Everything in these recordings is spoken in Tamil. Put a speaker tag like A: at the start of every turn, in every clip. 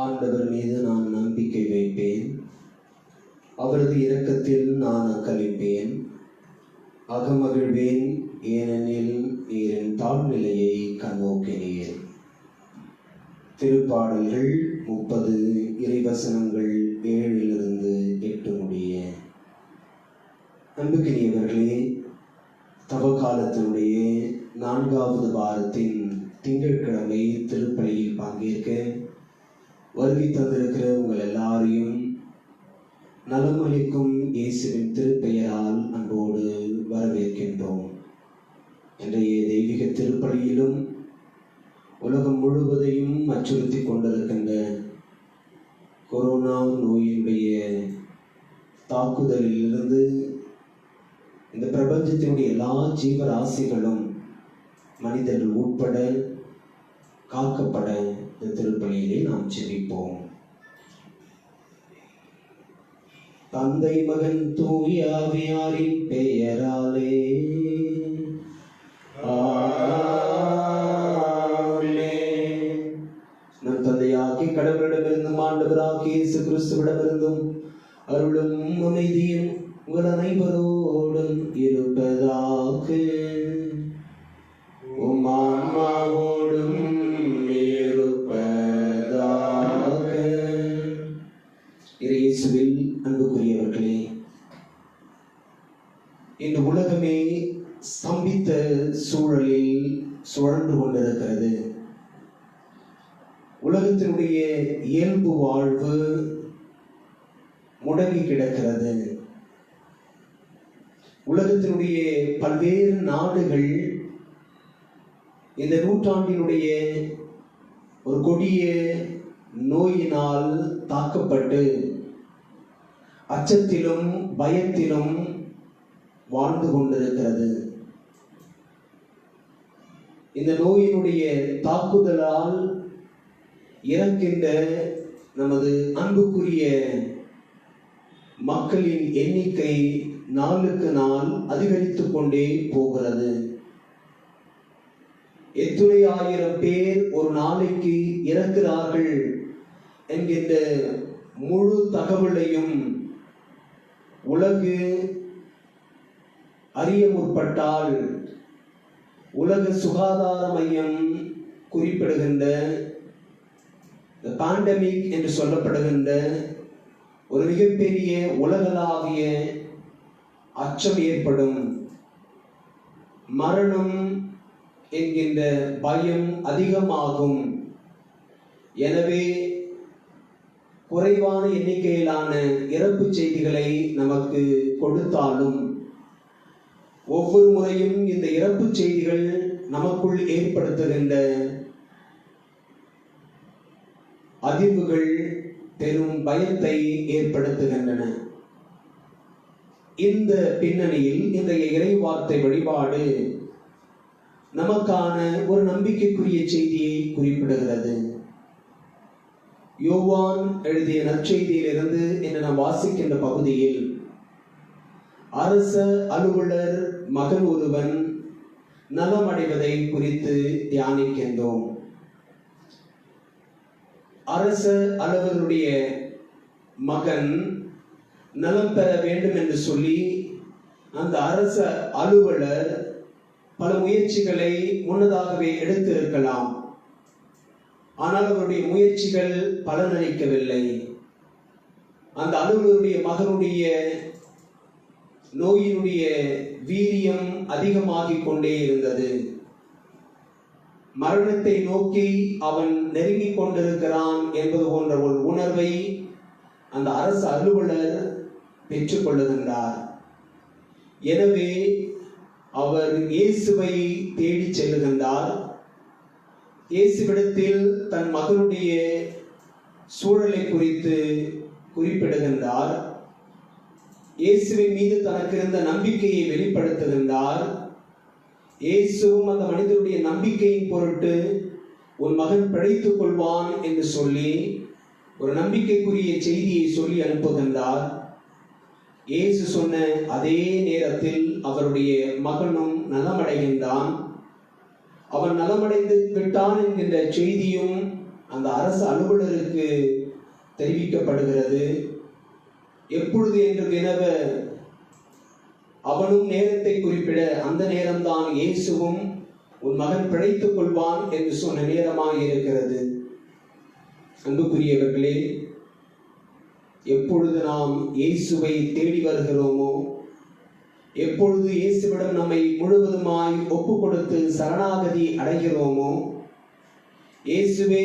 A: ஆண்டவர் மீது நான் நம்பிக்கை வைப்பேன், அவரது இரக்கத்தில் நான் அக்களிப்பேன். அகமகிழ்வேன், ஏனெனில் நீர் என் தாழ்நிலையை கண்ணோக்கினீர். திருப்பாடல்கள் 30 இறைவசனங்கள் 7 - 8 முடிய. அன்புக்கினியவர்களே, தவக்காலத்தினுடைய 4வது வாரத்தின் திங்கட்கிழமை திருப்பலியில் பங்கேற்க வருகை தந்திருக்கிற உங்கள் எல்லாரையும் நலமளிக்கும் இயேசுவின் திருப்பெயரால் அன்போடு வரவேற்கின்றோம். இன்றைய தெய்வீக திருப்பலியிலும் உலகம் முழுவதையும் அச்சுறுத்தி கொண்டிருக்கின்ற கொரோனா நோயினுடைய தாக்குதலிலிருந்து இந்த பிரபஞ்சத்தினுடைய எல்லா ஜீவராசிகளும் மனிதர்கள் உட்பட காக்கப்பட இந்த திருப்பலியிலே நாம் ஜெபிப்போம். தந்தை மகன் தூய ஆவியாரின் பெயராலே ஆமென். நம் தந்தையாகிய கடவுளிடமிருந்தும் ஆண்டவராகிய இயேசு கிறிஸ்துவிடமிருந்தும் அருளும் அமைதியும் உங்கள் அனைவரோடும் இருப்பதாக. உம் ஆன்மாவோடும் இயேசுவில் அன்புக்குரியவர்களே, இந்த உலகமே ஸ்தம்பித்த சூழலில் சுழன்று கொண்டிருக்கிறது. உலகத்தினுடைய இயல்பு வாழ்வு முடங்கி கிடக்கிறது. உலகத்தினுடைய பல்வேறு நாடுகள் இந்த நூற்றாண்டினுடைய ஒரு கொடிய நோயினால் தாக்கப்பட்டு அச்சத்திலும் பயத்திலும் வாழ்ந்து கொண்டிருக்கிறது. இந்த நோயினுடைய தாக்குதலால் இறக்கின்ற நமது அன்புக்குரிய மக்களின் எண்ணிக்கை நாளுக்கு நாள் அதிகரித்துக் கொண்டே போகிறது. எத்துணை ஆயிரம் பேர் ஒரு நாளைக்கு இறக்கிறார்கள் என்கின்ற முழு தகவலையும் உலகு அறிய முற்பட்டால் உலக சுகாதார மையம் குறிப்பிடுகின்ற பாண்டமிக் என்று சொல்லப்படுகின்ற ஒரு மிகப்பெரிய உலகளாவிய அச்சம் ஏற்படும், மரணம் என்கின்ற பயம் அதிகமாகும். எனவே குறைவான எண்ணிக்கையிலான இறப்பு செய்திகளை நமக்கு கொடுத்தாலும் ஒவ்வொரு முறையும் இந்த இறப்பு செய்திகள் நமக்குள் ஏற்படுத்துகின்ற அதிர்வுகள் பெரும் பயத்தை ஏற்படுத்துகின்றன. இந்த பின்னணியில் இன்றைய இறைவார்த்தை வழிபாடு நமக்கான ஒரு நம்பிக்கைக்குரிய செய்தியை குறிப்பிடுகிறது. யோவான் எழுதிய நற்செய்தியிலிருந்து என்று நாம் வாசிக்கின்ற பகுதியில் அரச அலுவலர் மகன் ஒருவன் நலமடைவதை குறித்து தியானிக்கின்றோம். அரச அலுவலருடைய மகன் நலம் பெற வேண்டும் என்று சொல்லி அந்த அரச அலுவலர் பல முயற்சிகளை முன்னதாகவே எடுத்திருக்கலாம். ஆனால் அவருடைய முயற்சிகள் பலனளிக்கவில்லை. அந்த அலுவலருடைய மகனுடைய நோயினுடைய வீரியம் அதிகமாகிக் கொண்டே இருந்தது. மரணத்தை நோக்கி அவன் நெருங்கிக் கொண்டிருக்கிறான் என்பது போன்ற ஒரு உணர்வை அந்த அரசு அலுவலர் பெற்றுக் கொள்ளுகின்றார். எனவே அவர் இயேசுவை தேடி செல்லுகின்றார். இயேசுவிடத்தில் தன் மகனுடைய சூழலை குறித்து குறிப்பிடுகின்றார். இயேசுவின் மீது தனக்கு இருந்த நம்பிக்கையை வெளிப்படுத்துகின்றார். இயேசுவும் அந்த மனிதனுடைய நம்பிக்கையின் பொருட்டு உன் மகன் பிழைத்துக் கொள்வான் என்று சொல்லி ஒரு நம்பிக்கைக்குரிய செய்தியை சொல்லி அனுப்புகின்றார். இயேசு சொன்ன அதே நேரத்தில் அவருடைய மகனும் நலமடைகின்றான். அவன் நலமடைந்து விட்டான் என்கின்ற செய்தியும் அந்த அரசு அலுவலருக்கு தெரிவிக்கப்படுகிறது. எப்பொழுது என்று வினவ அவனும் நேரத்தை குறிப்பிட அந்த நேரம்தான் இயேசுவும் உன் மகன் பிழைத்துக் கொள்வான் என்று சொன்ன நேரமாக இருக்கிறது. அன்புக்குரியவர்களே, எப்பொழுது நாம் இயேசுவை தேடி வருகிறோமோ, எப்பொழுது இயேசுவிடம் நம்மை முழுவதுமாய் ஒப்பு கொடுத்து சரணாகதி அடைகிறோமோ, இயேசுவே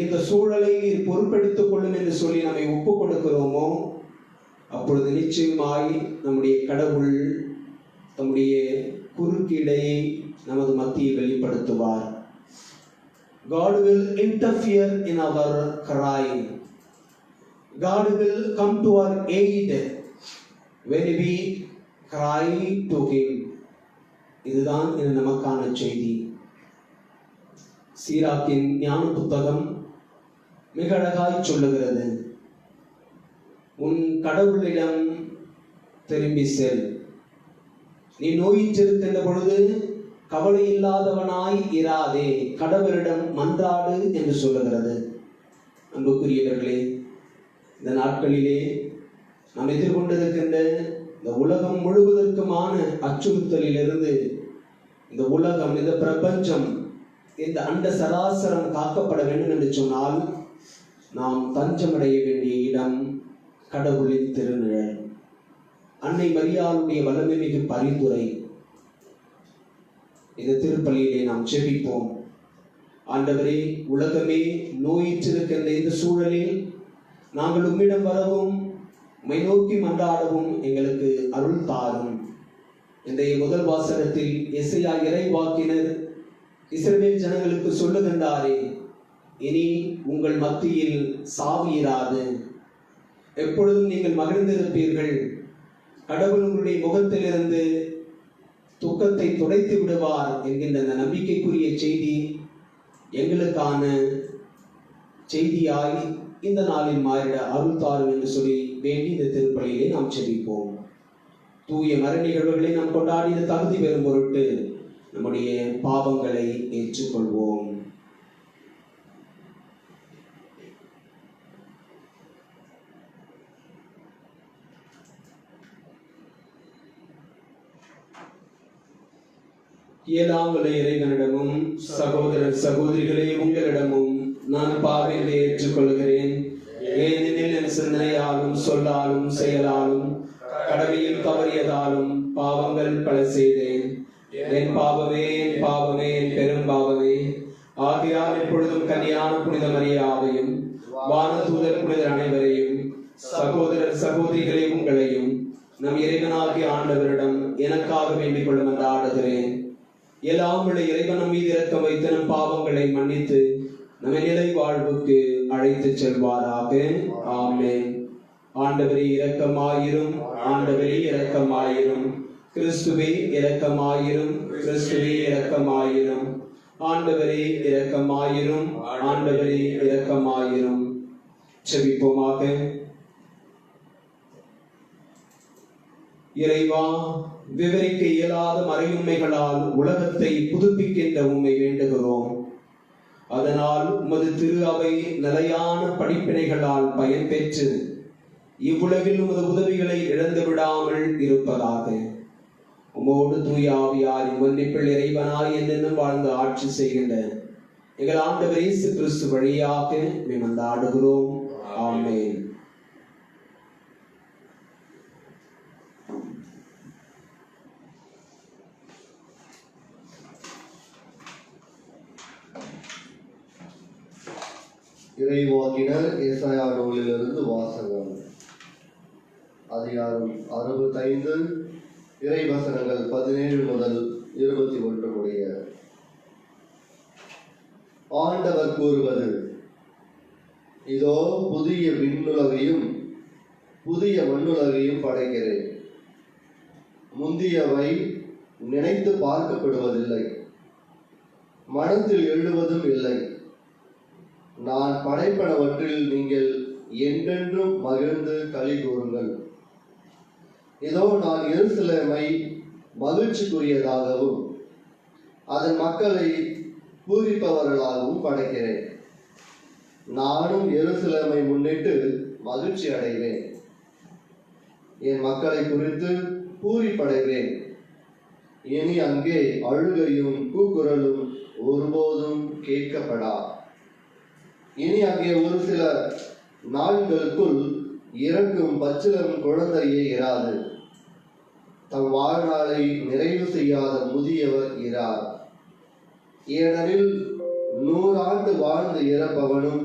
A: இந்த சூழலை நீர் பொறுப்பெடுத்துக் கொள்ளும் என்று சொல்லி நம்மை ஒப்பு கொடுக்கிறோமோ, அப்பொழுது நிச்சயமாய் நம்முடைய கடவுள் தம்முடைய குறுக்கீடையை நமது மத்தியில் வெளிப்படுத்துவார். God will interfere in our crying. God will come to our aid when we cry to Him. இதுதான் நமக்கான செய்தி. சீராக்கின் ஞான புத்தகம் மிக அழகாய் சொல்லுகிறது, உன் கடவுளிடம் திரும்பி செல். நீ நோயிற்றிருக்கின்ற பொழுது கவலை இல்லாதவனாய் இராதே, கடவுளிடம் மன்றாடு என்று சொல்லுகிறது. அன்புக்குரியவர்களே, இந்த நாட்களிலே நாம் எதிர்கொண்டிருக்கின்ற இந்த உலகம் முழுவதற்குமான அச்சுறுத்தலிலிருந்து இந்த உலகம், இந்த பிரபஞ்சம், இந்த அண்ட சராசரம் காக்கப்பட வேண்டும் என்று சொன்னால் நாம் தஞ்சமடைய வேண்டிய இடம் கடவுளின் திருநிழல். அன்னை மரியாளுடைய வல்லமை மிகு பரிந்துரை. இந்த திருப்பலியிலே நாம் ஜெபிப்போம். ஆண்டவரே, உலகமே நோயிற்றிருக்கின்ற இந்த சூழலில் நாங்கள் உம்மிடம் வரவும் உம்மை நோக்கி மன்றாடவும் எங்களுக்கு அருள் தாரும். இன்றைய முதல் வாசகத்தில் எசையா இறைவாக்கினர் இஸ்ரவேல் ஜனங்களுக்கு சொல்லுகின்றாரே, இனி உங்கள் மத்தியில் சாவு இராது, எப்பொழுதும் நீங்கள் மகிழ்ந்திருப்பீர்கள், கடவுள் உங்களுடைய முகத்திலிருந்து துக்கத்தை துடைத்து விடுவார் என்கின்ற அந்த நம்பிக்கைக்குரிய செய்தி எங்களுக்கான செய்தியாய் இந்த நாளில் மாறிட அருள் தாரும் என்று சொல்லி வேண்டி இந்த திருப்பலியிலே நாம் ஜெபிப்போம். தூய மர நிகழ்வுகளை நாம் கொண்டாடி இந்த தகுதி பெறும் பொருட்டு நம்முடைய பாவங்களை ஏற்றுக்கொள்வோம். எல்லாம் வல்ல இறைவனிடமும் சகோதரர் சகோதரிகளே உங்களிடமும் நான் பாவைகளை ஏற்றுக்கொள்கிறேன். ஏனெனில் என் சிந்தனையாலும் சொல்லாலும் செயலாலும் கடமையில் தவறியதாலும் பாவங்கள் பல செய்தேன். என் பாவமே, என் பாவமே, என் பெரும் பாவமே. ஆகையால் எப்பொழுதும் கன்னியான புனித மரியாவையும் வானதூதர் புனிதர் அனைவரையும் சகோதரர் சகோதரிகளே உங்களையும் நம் இறைவனாகிய ஆண்டவரிடம் எனக்காக வேண்டிக் கொள்ள மன்றாடுகிறேன். எல்லாம் உள்ள இறைவன் நம் மீது இரக்கம் வைத்து நம் பாவங்களை மன்னித்து நம்மை நிலை வாழ்வுக்கு அழைத்து செல்வாராக. ஆமென். ஆண்டவரே இரக்கமாயிரும், ஆண்டவரே இரக்கமாயிரும், கிறிஸ்துவே இரக்கமாயிரும், கிறிஸ்துவே இரக்கமாயிரும், ஆண்டவரே இரக்கமாயிரும், ஆண்டவரே இரக்கமாயிரும். ஜெபிப்போமாக. இறைவா, விவரிக்க இயலாத மறையுண்மைகளால் உலகத்தை புதுப்பிக்கின்ற உம்மை வேண்டுகிறோம். அதனால் உமது திரு அவை நிலையான படிப்பினைகளால் பயன்பெற்று இவ்வுலகில் உமது உதவிகளை இழந்து விடாமல் இருப்பதாக. உமோடு தூய ஆவியாரின் ஒன்றிப்பில் இறைவனாய் என்னென்னும் வாழ்ந்து ஆட்சி செய்கின்ற எங்கள் ஆண்டவர் இயேசு கிறிஸ்து வழியாக மன்றாடுகிறோம். ஆமென்.
B: இறைவாக்கினர் ஏசாயா நூலிலிருந்து வாசகம். அதிகாரம் 65, இறைவசனங்கள் 17 முதல் 21 முடிய. ஆண்டவர் கூறுவது: இதோ புதிய விண்ணுலகையும் புதிய மண்ணுலகையும் படைக்கிறேன். முந்தியவை நினைத்து பார்க்கப்படுவதில்லை, மனத்தில் எழுவதும் இல்லை. நான் படைப்பனவற்றில் நீங்கள் என்றென்றும் மகிழ்ந்து களி கூறுங்கள். இதோ நான் எருசலேமை மகிழ்ச்சிக்குரியதாகவும் அதன் மக்களை பூரிப்பவர்களாகவும் படைக்கிறேன். நானும் எருசலேமை முன்னிட்டு மகிழ்ச்சி அடைவேன், என் மக்களை குறித்து பூரிப்படைவேன். இனி அங்கே அழுகையும் கூக்குரலும் ஒருபோதும் கேட்கப்படா. இனி அங்கே ஒரு சில நாட்களுக்குள் இறக்கும் பச்சிளம் குழந்தையே இராது. தம் வாழ்நாளை நிறைவு செய்யாத முதியவர் இரார். ஏனெனில் 100 ஆண்டு வாழ்ந்து இறப்பவனும்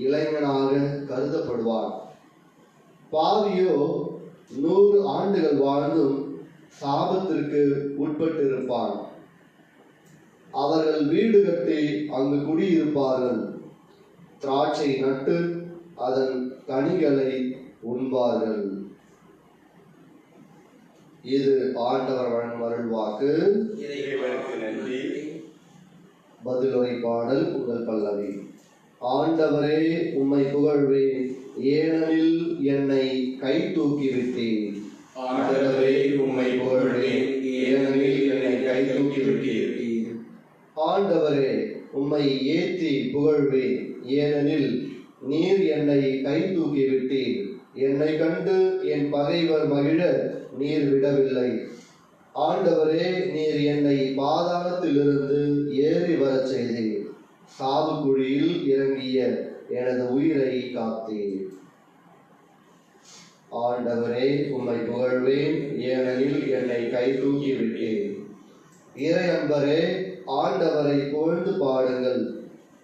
B: இளைஞனாக கருதப்படுவான். பாவியோ 100 ஆண்டுகள் வாழ்ந்தும் சாபத்திற்கு உட்பட்டிருப்பான். அவர்கள் வீடு கட்டி அங்கு குடியிருப்பார்கள், திராட்சை நட்டு அதன் கனிகளை உண்பார்கள். இது ஆண்டவர் அருள்வாக்கு.
C: நன்றி.
B: பதிலுரை பாடல் உங்கள் பல்லவி. ஆண்டவரே, உம்மை புகழ்வேன், ஏனெனில் என்னை கை தூக்கிவிட்டீர்.
C: ஆண்டவரே, உம்மை புகழ்வேன், ஏனெனில் என்னை கை தூக்கிவிட்டீர்.
B: ஆண்டவரே, உம்மை ஏத்தி புகழ்வேன், ஏனெனில் நீர் என்னை கை தூக்கிவிட்டீர். என்னை கண்டு என் பகைவர் மகிழ நீர் விடவில்லை. ஆண்டவரே, நீர் என்னை பாதாளத்திலிருந்து ஏறி வரச் செய்தீர். சாவுக்குழியில் இறங்கிய எனது உயிரை காத்தீர். ஆண்டவரே, உம்மை புகழ்வேன், ஏனெனில் என்னை கை தூக்கிவிட்டீர். இறையன்பரே, ஆண்டவரை புகழ்ந்து பாடுங்கள்.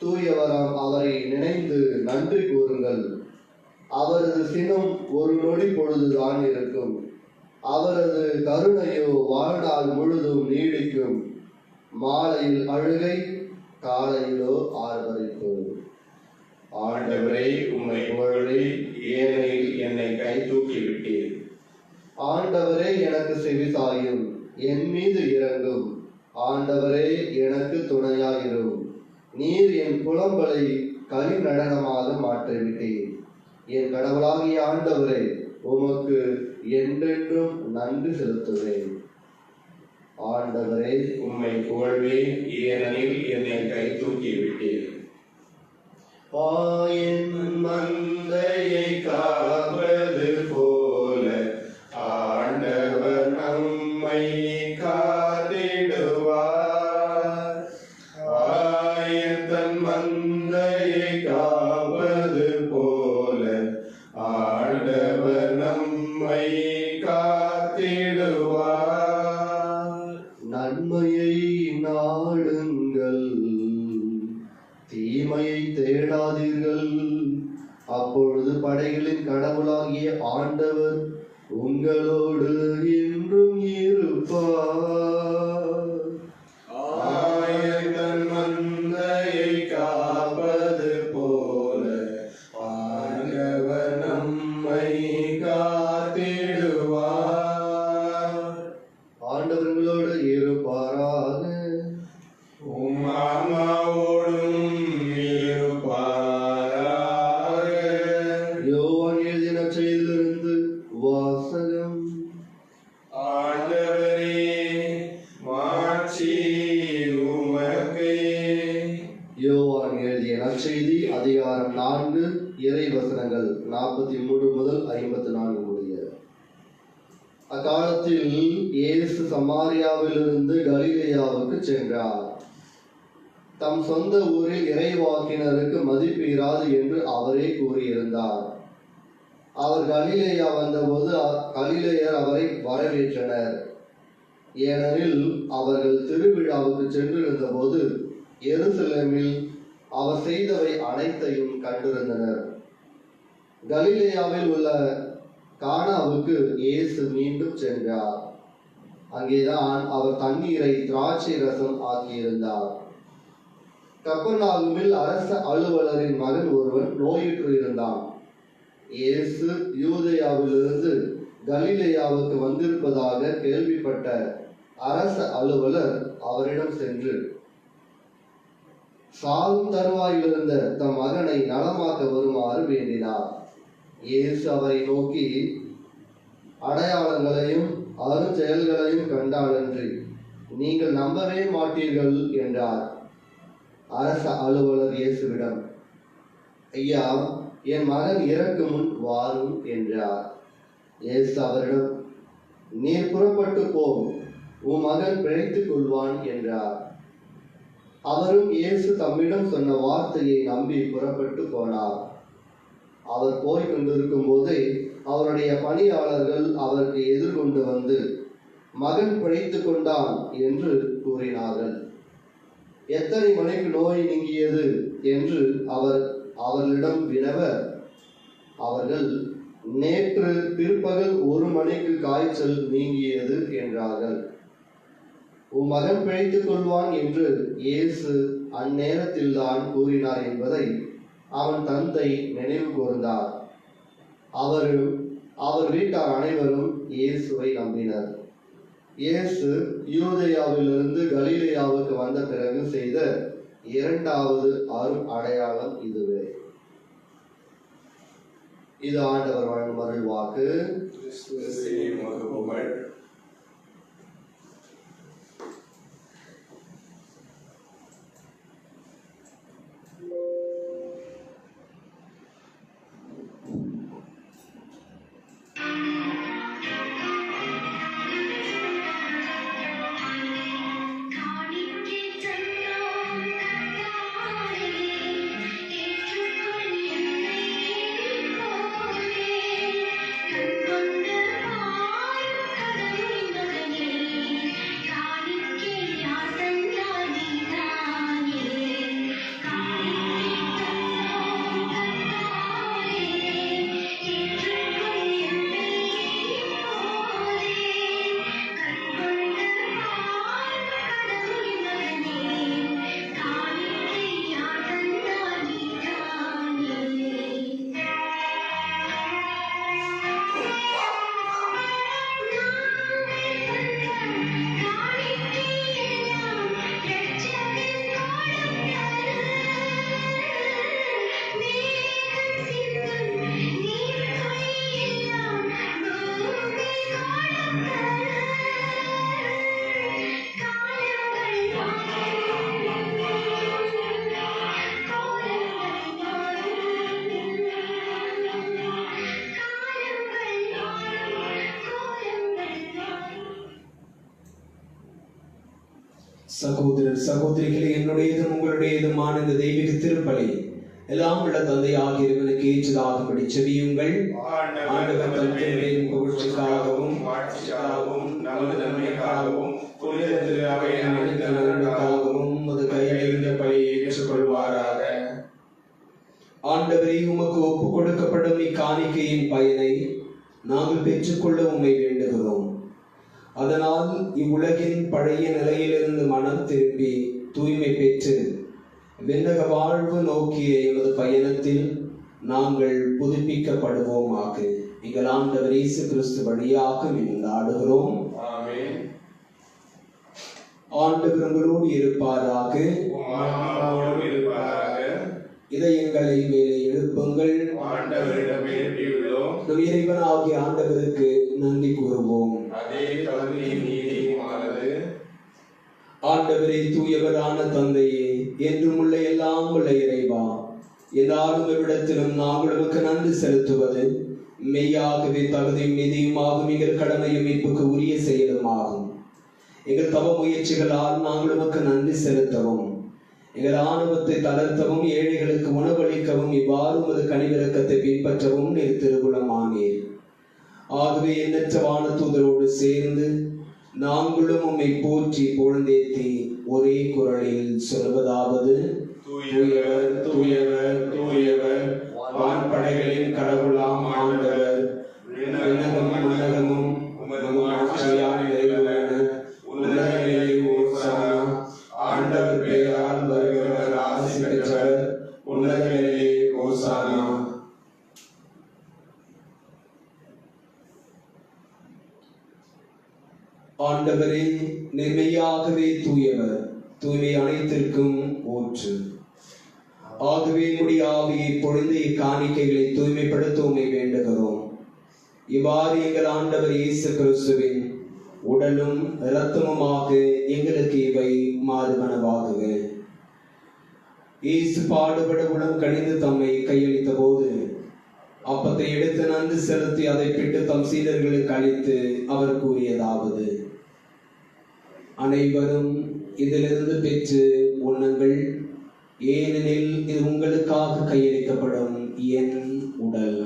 B: தூயவராம் அவரை நினைந்து நன்றி கூறுங்கள். அவரது சினம் ஒரு நொடி பொழுதுதான் இருக்கும், அவரது கருணையோ வாழ்நாள் முழுதும் நீடிக்கும். மாலையில் அழுகை, காலையிலோ ஆர்ப்பரிப்பு.
C: ஆண்டவரே, உம்மை புகழ்வேன், ஏனெனில் என்னை கை தூக்கிவிட்டீர்.
B: ஆண்டவரே, எனக்கு செவிசாயும், என் மீது இறங்கும். ஆண்டவரே, எனக்கு துணையாயிரும். நீர் என் புலம்பலை களி நடனமாக மாற்றிவிட்டீர். என் கடவுளாகிய ஆண்டவரே, உமக்கு என்றென்றும் நன்றி செலுத்துவேன். ஆண்டவரே,
C: உம்மை புகழ்வேன், ஏனெனில் என்னை கை தூக்கிவிட்டீர்.
B: பாயின் மந்தையை காப்பது போல
C: ஆண்டவர் நம்மை காத்திடுவார். ஆயத்தன் மந்தையை காப்பது போல ஆண்டவர் நம்மை காத்திடுவார்.
B: நன்மையை நாடுங்கள், தீமையை தேடாதீர்கள். அப்பொழுது படைகளின் கடவுளாகிய ஆண்டவர் உங்களோடு என்றும் இருப்பார்.
C: ஆயத்தன் மந்தையை காப்பது போல ஆண்டவர் நம்மை காத்திடுவார்.
B: ஆண்டவர் உங்களோடு இருப்பாராக.
C: உம் ஆன்மாவோடும் இருப்பாராக.
B: யோவான் எழுதிய நற்செய்தியிலிருந்து வாசகம்.
C: ஆண்டவரே, மாட்சி உமக்கே.
B: யோவான் எழுதிய நற்செய்தி அதிகாரம் 4, இறை வசனங்கள் 43 முதல் 54 முடிய. அக்காலத்தில் இயேசு சமாரியாவிலிருந்து கலிலேயாவுக்கு சென்றார். தம் சொந்த ஊரில் இறைவாக்கினருக்கு மதிப்பு இராது என்று அவரே கூறியிருந்தார். அவர் கலிலேயா வந்தபோது கலிலேயர் அவரை வரவேற்றனர். ஏனெனில் அவர்கள் திருவிழாவுக்கு சென்றிருந்த போது எருசலேமில் அவர் செய்தவை அனைத்தையும் கண்டிருந்தனர். கலிலேயாவில் உள்ள கானாவுக்கு இயேசு மீண்டும் சென்றார். அங்கேதான் அவர் தண்ணீரை திராட்சை ரசம் ஆக்கியிருந்தார். கப்பர்நாகுமில் அரச அலுவலரின் மகன் ஒருவன் நோயுற்று இருந்தான். இயேசு யூதேயாவிலிருந்து கலிலேயாவுக்கு வந்திருப்பதாக கேள்விப்பட்ட அரச அலுவலர் அவரிடம் சென்று சாகும் தருவாயிலிருந்த தம் மகனை நலமாக்க வருமாறு வேண்டினார். இயேசு அவரை நோக்கி, அடையாளங்களையும் அருஞ்செயல்களையும் கண்டாலன்றி நீங்கள் நம்பவே மாட்டீர்கள் என்றார். அரச அலுவலர் இயேசுவிடம், ஐயா, என் மகன் இறக்கும் முன் வாரும் என்றார். இயேசு அவரிடம், நீர் புறப்பட்டு போம், உன் மகன் பிழைத்துக் கொள்வான் என்றார். அவரும் இயேசு தம்மிடம் சொன்ன வார்த்தையை நம்பி புறப்பட்டு போனார். அவர் போய் கொண்டிருக்கும் போதே அவருடைய பணியாளர்கள் அவருக்கு எதிர்கொண்டு வந்து, மகன் பிழைத்துக் கொண்டான் என்று கூறினார்கள். எத்தனை மணிக்கு நோய் நீங்கியது என்று அவர்களிடம் வினவ, அவர்கள், நேற்று பிற்பகல் 1 மணிக்கு காய்ச்சல் நீங்கியது என்றார்கள். உன் மகன் பிழைத்துக் கொள்வான் என்று இயேசு அந்நேரத்தில் தான் கூறினார் என்பதை அவன் தந்தை நினைவு கூர்ந்தார். அவரும் அவர் வீட்டார் அனைவரும் இயேசுவை நம்பினர். இயேசு யூதேயாவிலிருந்து கலிலேயாவுக்கு வந்த பிறகு செய்த 2வது அரும் அடையாளம் இதுவே. இது ஆண்டவர் வழங்கும் அருள் வாக்கு.
A: சகோதரர் சகோதரிகளே, என்னுடையதும் உங்களுடையதுமான இந்த தெய்வீக திருப்பலி எல்லாம் உள்ள தந்தையாக இறைவனுக்கு ஏற்றதாகும்படி செவியுங்கள். ஆண்டவர் தம் திருமையின் புகழ்ச்சிக்காகவும் வாழ்ச்சிக்காகவும் நமது நன்மைக்காகவும் புனித திரு அவையின் அனைத்து நலனுக்காகவும் அது கையிலிருந்த பலியை ஏற்றுக்கொள்வாராக. ஆண்டவரே, உமக்கு ஒப்புக் கொடுக்கப்படும் இக்காணிக்கையின் பயனை நாங்கள் பெற்றுக்கொள்ள உம்மை வேண்டுகிறோம். அதனால் இவ்வுலகின் பழைய நிலையிலிருந்து மனம் திரும்பி தூய்மை பெற்று விண்ணக வாழ்வு நோக்கிய எமது பயணத்தில் நாங்கள் புதுப்பிக்கப்படுவோமாக. எங்கள் ஆண்டவர் இயேசு கிறிஸ்து வழியாக நாடுகிறோம். ஆண்டவர் உங்களோடு இருப்பாராக. இதயங்களை மேலே எழுப்புங்கள். நம் இறைவனாகிய ஆண்டவருக்கு நன்றி கூறுவோம். ஆண்டவரே, தூயவரான தந்தையே, என்றும் உள்ள எல்லாம் உள்ள இறைவா, எல்லாரும் இவ்விடத்திலும் நாங்கள் உமக்கு நன்றி செலுத்துவது மெய்யாகவே தகுதியும் நிதியுமாகும். எங்கள் கடமையும் மீட்புக்கு உரிய செயலுமாகும். எங்கள் தவ முயற்சிகளால் நாங்கள் உமக்கு நன்றி செலுத்தவும், எங்கள் ஆணவத்தை தளர்த்தவும், ஏழைகளுக்கு உணவளிக்கவும், இவ்வாறு உமது கனிவிரக்கத்தை பின்பற்றவும் நீர் திருவுளமானீர். ஆகவே எண்ணற்ற வானதூதரோடு சேர்ந்து நாங்களும் உம்மை போற்றி புகழ்ந்தேத்தி ஒரே குரலில் சொல்வதாவது:
C: தூயவர் தூயவர் தூயவர் வான்படைகளின் கடவுளாம் ஆண்டவர். விண்ணகமும் மண்ணகமும் உமது ஆட்சியால் நிறைவேறுவன. உன்னதங்களிலே ஓசானா. ஆண்டவர் பெயரால் வருகிறவர் ஆசி பெற்றவர். உன்னதங்களிலே ஓசானா.
A: ஆண்டவரே நிர்மையாகவே தூயவர், தூய்மை அனைத்திற்கும் ஊற்று. ஆகவே உம்முடைய ஆவியை பொழிந்து இக்காணிக்கைகளை தூய்மைப்படுத்த உம்மை வேண்டுகிறோம். இவ்வாறு எங்கள் ஆண்டவர் இயேசு கிறிஸ்துவின் உடலும் இரத்தமுமாக எங்களுக்கு இவை மாறுபனவாகுக. இயேசு பாடுபட உடம் கணிந்து தம்மை கையளித்த போது அப்பத்தை எடுத்து நன்கு செலுத்தி அதை பிட்டு தம் சீடர்களுக்கு அளித்து அவர் கூறியதாவது: அனைவரும் இதிலிருந்து பெற்று உண்ணுங்கள், ஏனெனில் இது உங்களுக்காக கையளிக்கப்படும் என் உடல்.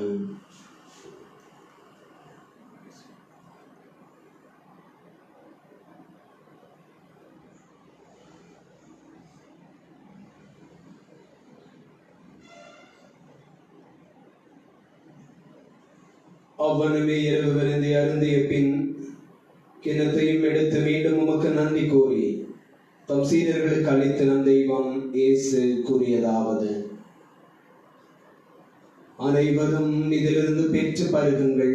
A: அவ்வனமே இரவு விருந்தை அருந்திய பின் கிண்ணத்தையும் எடுத்து மீண்டும் உமக்கு நன்றி கூறி தம் சீடர்களுக்கு அளித்த நம் தெய்வம் இயேசு கூறியதாவது: அனைவரும் இதிலிருந்து பெற்று பருகுங்கள்,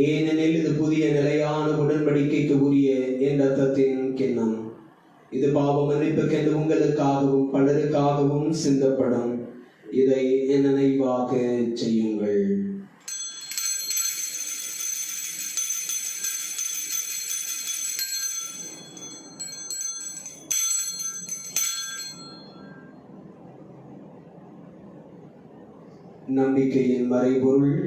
A: ஏனெனில் இது புதிய நிலையான உடன்படிக்கைக்கு உரிய என் இரத்தத்தின் கிண்ணம். இது பாவ மன்னிப்புக்கென்று உங்களுக்காகவும் பலருக்காகவும் சிந்தப்படும். இதை என் நினைவாக செய்யுங்கள். நம்பிக்கையின் மறைபொருள்.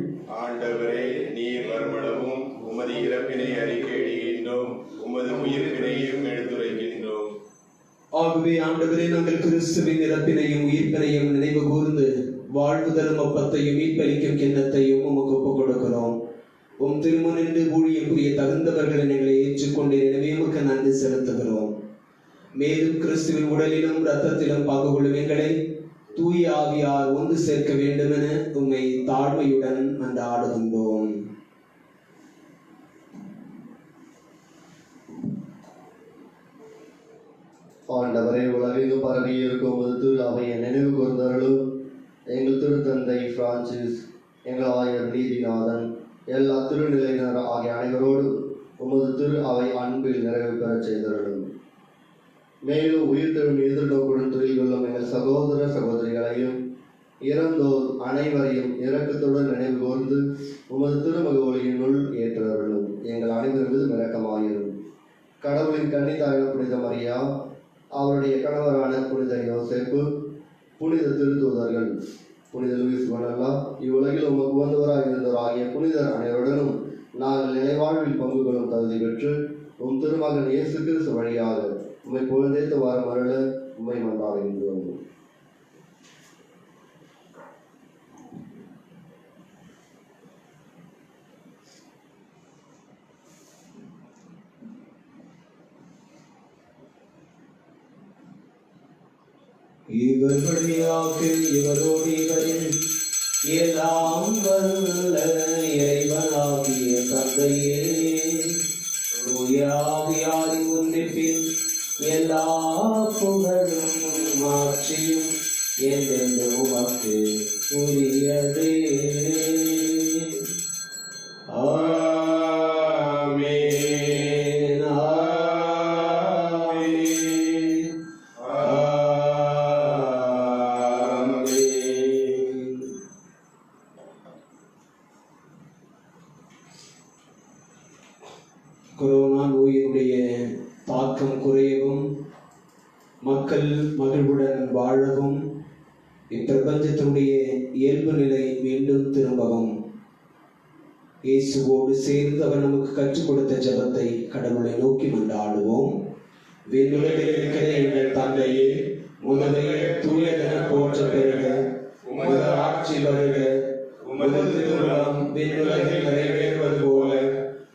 C: ஆண்டவரே, நீர் வருமளவும் உமது இறப்பினை அறிக்கையிடுகின்றோம், உமது உயிர்ப்பினையும் எடுத்துரைக்கின்றோம்.
A: ஆகவே ஆண்டவரே, நாங்கள் கிறிஸ்துவின் இறப்பினையும் உயிர்ப்பினையும் நினைவு கூர்ந்து வாழ்வு தரும் அப்பத்தையும் மீட்பளிக்கும் கிண்ணத்தையும் உமக்கு ஒப்புக் கொடுக்கிறோம். உம் திருமுனின்று ஊழியம் புரிய தகுந்தவர்கள் எங்களை ஏற்றுக்கொண்டு எனவே உமக்கு நன்றி செலுத்துகிறோம். மேலும் கிறிஸ்துவின் உடலிலும் இரத்தத்திலும் பங்கு கொள்ளும் எங்களை தூய ஆவியார் ஒன்று சேர்க்க வேண்டும் என உம்மை தாழ்மையுடன் மன்றாடுகின்றோம்.
B: ஆண்டவரே, உலகெங்கும் பரவி இருக்கும் உமது திரு அவையை நினைவு கூர்ந்தவர்களும் எங்கள் திருத்தந்தை பிரான்சிஸ், எங்கள் ஆயர் நீதிநாதன், எல்லா திருநிலையினர் ஆகிய அனைவரோடும் உமது திரு அவை அன்பில் நிறைவு பெறச் செய்தவர்களும், மேலும் உயிர்த்தெழும் எதிர்நோக்குடன் தொழில் கொள்ளும் எங்கள் சகோதர சகோதரிகளையும் இறந்தோர் அனைவரையும் இரக்கத்துடன் நினைவு கூர்ந்து உமது திருமகவொலியினுள் ஏற்றவர்களும் எங்கள் அனைவர் மீது இரக்கமாயிரும். கடவுளின் கன்னித்தாயான புனித மரியா, அவருடைய கணவரான புனித யோசேப்பு, புனித திருத்தூதர்கள், புனித லூயிஸ் மணல்லா, இவ்வுலகில் உமக்கு உகந்தவராக இருந்தவர் ஆகிய புனிதர் அனைவருடனும் நாங்கள் நிலைவாழ்வில் பங்கு கொள்ளும் தகுதி பெற்று உம் திருமகன் இயேசு கிறிஸ்து வழியாக உம்மை புகழ்ந்தேத்து வாரம் அருள உம்மை மன்றாடுகின்றோம்.
A: இவர் வழியாக இவரோடு இவரில் எல்லாம் வல்ல இறைவனாகிய தந்தையே, தூயாவியாரின் ஒன்றிப்பில் எல்லா புகழும் மாற்றியும் என்றென்று உமக்கு உரியதே. ஆமென், ஆமென், ஆமென். கொரோனா நோயினுடைய தாக்கம் குறையவும், மக்கள் மகிழ்வுடன் வாழவும், இப்பிரபஞ்சத்தினுடைய இயல்பு நிலை மீண்டும் திரும்பவும் இயேசுவோடு சேர்ந்து அவர் நமக்கு கற்றுக் கொடுத்த ஜெபத்தை கடவுளை நோக்கி மன்றாடுவோம். விண்ணுலகில் இருக்கிற எங்கள் தந்தையே, உமது பெயர் தூயதென போற்ற பெறுக, உமது ஆட்சி வருக, உமது திருவுளம் விண்ணுலகில் நிறைவேறுவது போல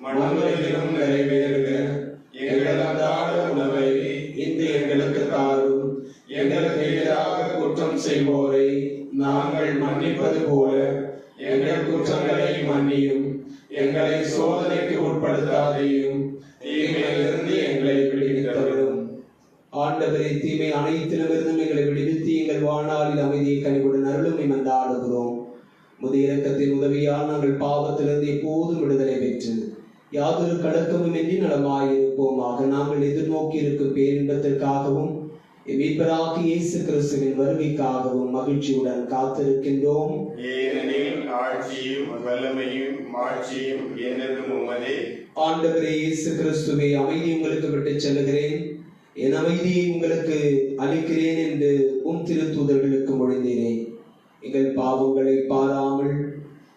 A: மண்ணுலகிலும் நிறைவேறுக. எங்கள் அன்றாட உணவை இன்று எங்களுக்கு தாரும், எங்களுக்கு எதிராக மன்னிப்போரை நாங்கள் மன்னிப்பது போல எங்கள் குற்றங்களை மன்னியும், எங்களை சோதனைக்கு உட்படுத்தாதையும், தீமையிலிருந்து எங்களை விடுவித்தருளும். ஆண்டவரே, தீமை அனைத்திலுமிருந்தும் எங்களை விடுவித்து எங்கள் வாழ்நாளில் அமைதியை கனிவுடன் அருளும் மன்றாடுகிறோம். முதிய இரக்கத்தின் உதவியால் நாங்கள் பாவத்திலிருந்து எப்போதும் விடுதலை பெற்று யாதொரு கலக்கமும் இன்றி நலமாயிருப்போமாக. நாங்கள் எதிர்நோக்கி இருக்கும் பேரின்பத்திற்காகவும் மீட்பராகிய இயேசு கிறிஸ்துவின் வருகைக்காகவும் மகிழ்ச்சியுடன் காத்திருக்கின்றோம்.
C: ஏனெனில் ஆட்சியும் வல்லமையும் மாட்சியும் என்றென்றும் உமதே.
A: ஆண்டவரே இயேசு கிறிஸ்துவை, அமைதி உங்களுக்கு விட்டுச் செல்லுகிறேன், என் அமைதியை உங்களுக்கு அளிக்கிறேன் என்று உம் திருத்தூதர்களுக்கு மொழிந்தேனே. எங்கள் பாவங்களை பாராமல்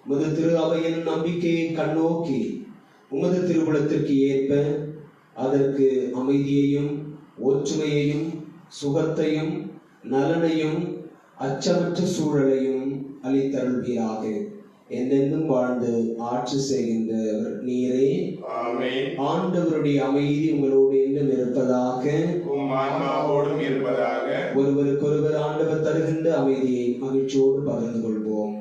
A: உமது திரு அவையின் நம்பிக்கையை கண்ணோக்கி உமது திருவுளத்திற்கு ஏற்ப அதற்கு அமைதியையும் ஒற்றுமையையும் சுகத்தையும் நலனையும் அச்சமற்ற சூழலையும் அளித்தருள்வீராக. என்றென்றும் வாழ்ந்து ஆட்சி செய்கின்றவர் நீரே.
C: ஆமென்.
A: ஆண்டவருடைய அமைதி உங்களோடு என்றும் இருப்பதாக,
C: உம் ஆன்மாவோடும் இருப்பதாக.
A: ஒருவருக்கொருவர் ஆண்டவர் தருகின்ற அமைதியை மகிழ்ச்சியோடு பகிர்ந்து கொள்வோம்.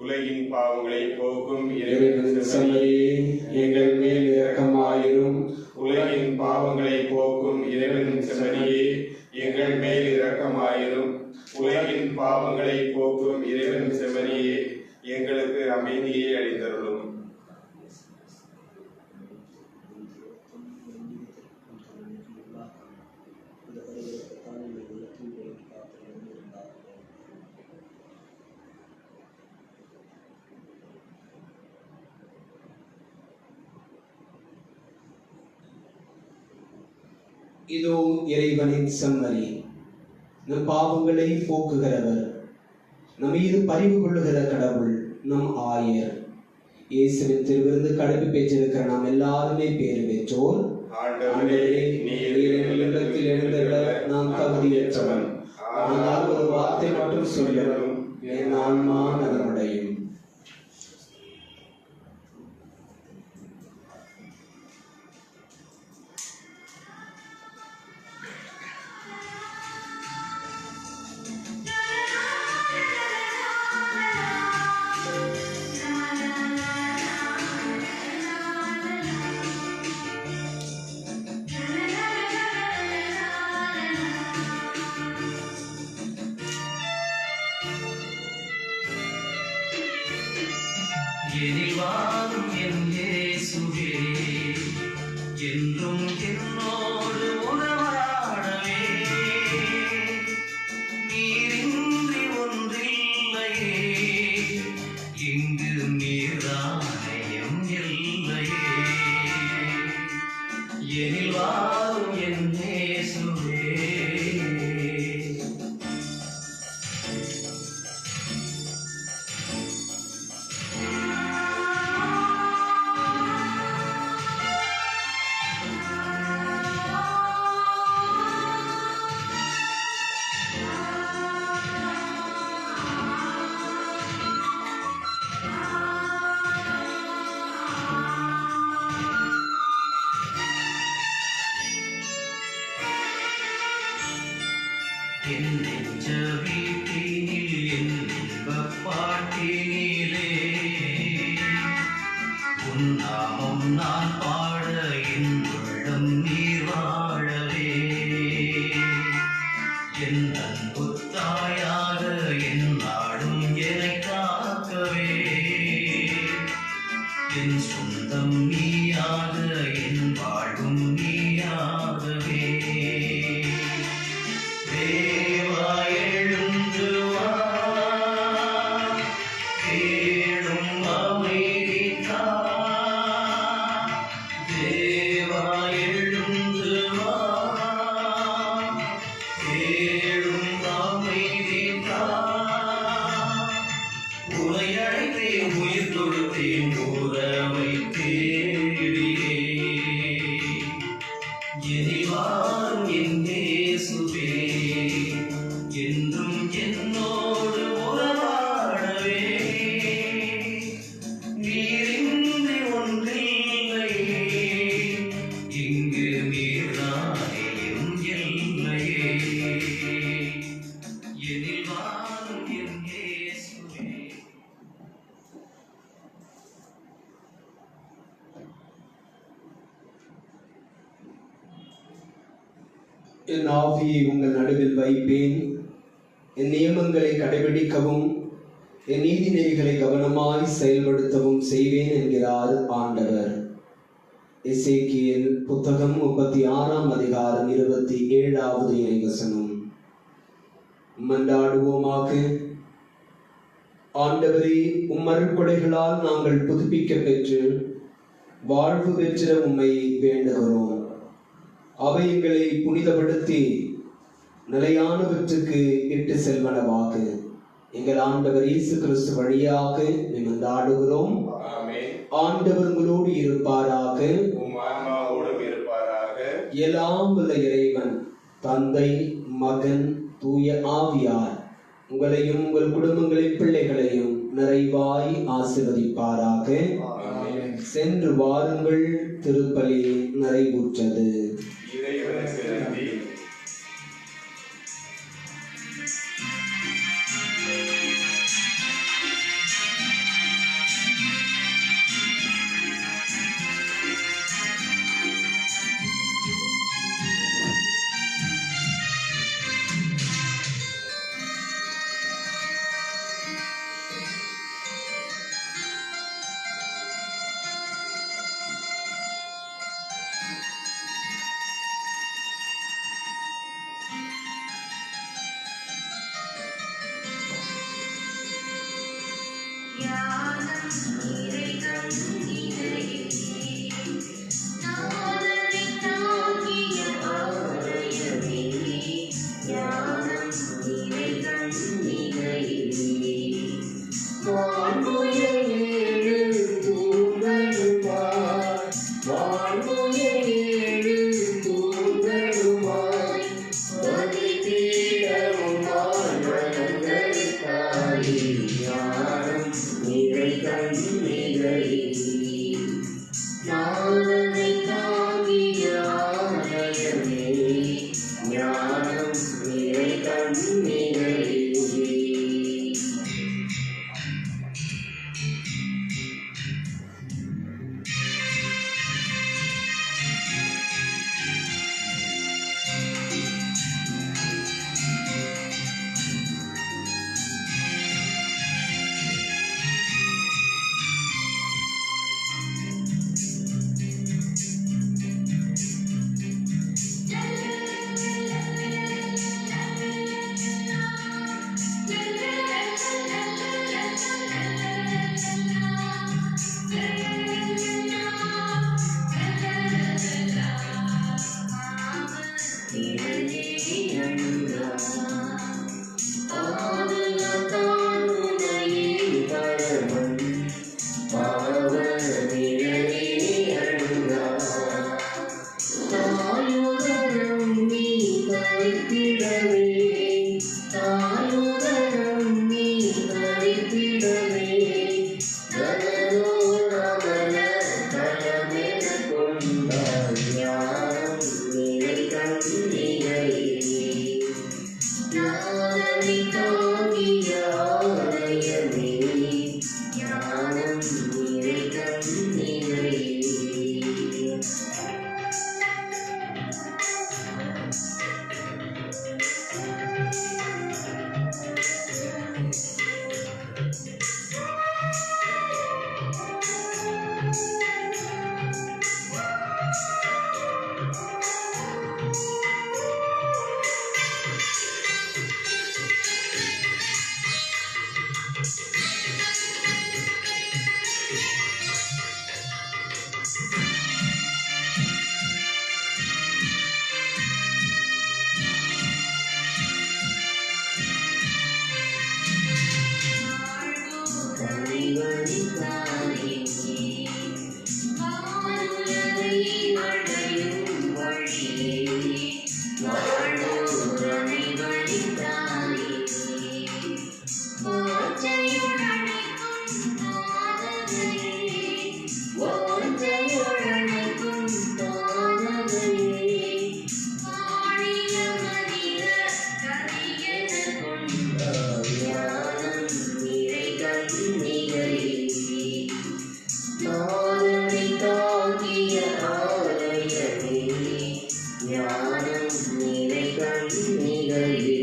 C: உலகின் பாவங்களை போக்கும்
A: இறைவனின் செம்மறியே, எங்கள் மேல் இரக்கமாயிரும்.
C: உலகின் பாவங்களை போக்கும் இறைவனின் செம்மறியே, எங்கள் மேல் இரக்கமாயிரும். உலகின் பாவங்களை போக்கும் இறைவனின் செம்மறியே, எங்களுக்கு அமைதியை அளித்தருளும்.
A: இதோ இறைவனின் செம்மறி, நம் பாவங்களை போக்குகிறவர், நம் மீது பரிவு கொள்ளுகிற கடவுள், நம் ஆயர். இயேசுவின் திருவிருந்து கடமை பெற்றிருக்கிற நாம் எல்லாருமே பேறு பெற்றோர்.
C: ஆண்டவரே, நீர்
A: இல்லத்தில் எழுந்தருள நாம் தகுதியற்றவன். ஆனால் ஒரு வார்த்தை மட்டும் சொல்லவும் என் ஆன்மா நலமடையும்.
D: எனிவாரும் என் இயேசுவே, என்றும் என்னோடு உறவாடவே. நீரின்றி ஒன்றில்லையே, இங்கு நீர்தானயம் இல்லையே. எனில் வாரும் என் இயேசுவே. என் நெஞ்ச வீட்டினில் என் இன்பப் பாட்டினிலே உன் நாமம் நான் பாட என் உள்ளம் நீர் வாழவே. என் அன்பு தாயாக என் நாடும் என்னை காக்கவே. என் சொந்தம் நீயாக என் வாழ்வும் நீயாகவே. தேவா எழுந்து வா, தேடும் அமைதி தா.
A: என் ஆவியை உங்கள் நடுவில் வைப்பேன், என் நியமங்களை கடைபிடிக்கவும் என் நீதி நெறிகளை கவனமாய் செயல்படுத்தவும் செய்வேன் என்கிறார் ஆண்டவர். எசேக்கியேல் புத்தகம் 36ஆம் அதிகாரம் 27வது இறைவசனம். மன்றாடுவோமாக. ஆண்டவரே, உம் அருட்கொடைகளால் நாங்கள் புதுப்பிக்க பெற்று வாழ்வு பெற்ற உம்மை வேண்டுகிறோம். அவை எங்களை புனிதப்படுத்தி நிலையானவற்றுக்கு இட்டு செல்வனவாக எங்கள் ஆண்டவர் இயேசு கிறிஸ்து வழியாக மன்றாடுகிறோம். ஆண்டவர் உங்களோடு இருப்பாராக,
C: உம் ஆன்மாவோடும் இருப்பாராக.
A: எல்லாம் வல்ல இறைவன் தந்தை, மகன், தூய ஆவியார் உங்களையும் உங்கள் குடும்பங்களின் பிள்ளைகளையும் நிறைவாய் ஆசீர்வதிப்பாராக. சென்று வாருங்கள், திருப்பலி நிறைவுற்றது.
C: இறைவனுக்கு நன்றி.
B: மனம் நீரை கண்ணிகையே.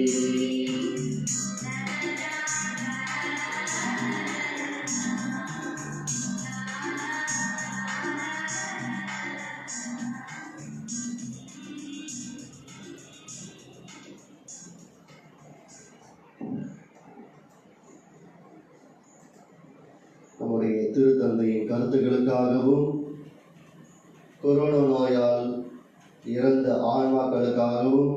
B: நம்முடைய திருத்தந்தையின் கருத்துக்களுக்காகவும் கொரோனா நோயால் இறந்த ஆன்மாக்களுக்காகவும்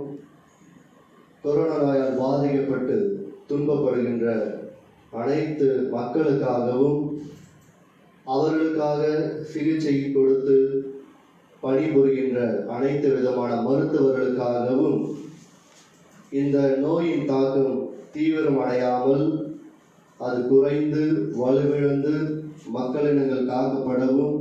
B: கொரோனா நோயால் பாதிக்கப்பட்டு துன்பப்படுகின்ற அனைத்து மக்களுக்காகவும் அவர்களுக்காக சிகிச்சை கொடுத்து பணிபுரிகின்ற அனைத்து விதமான மருத்துவர்களுக்காகவும் இந்த நோயின் தாக்கம் தீவிரமடையாமல் அது குறைந்து வலுவிழந்து மக்களினங்கள் காக்கப்படவும்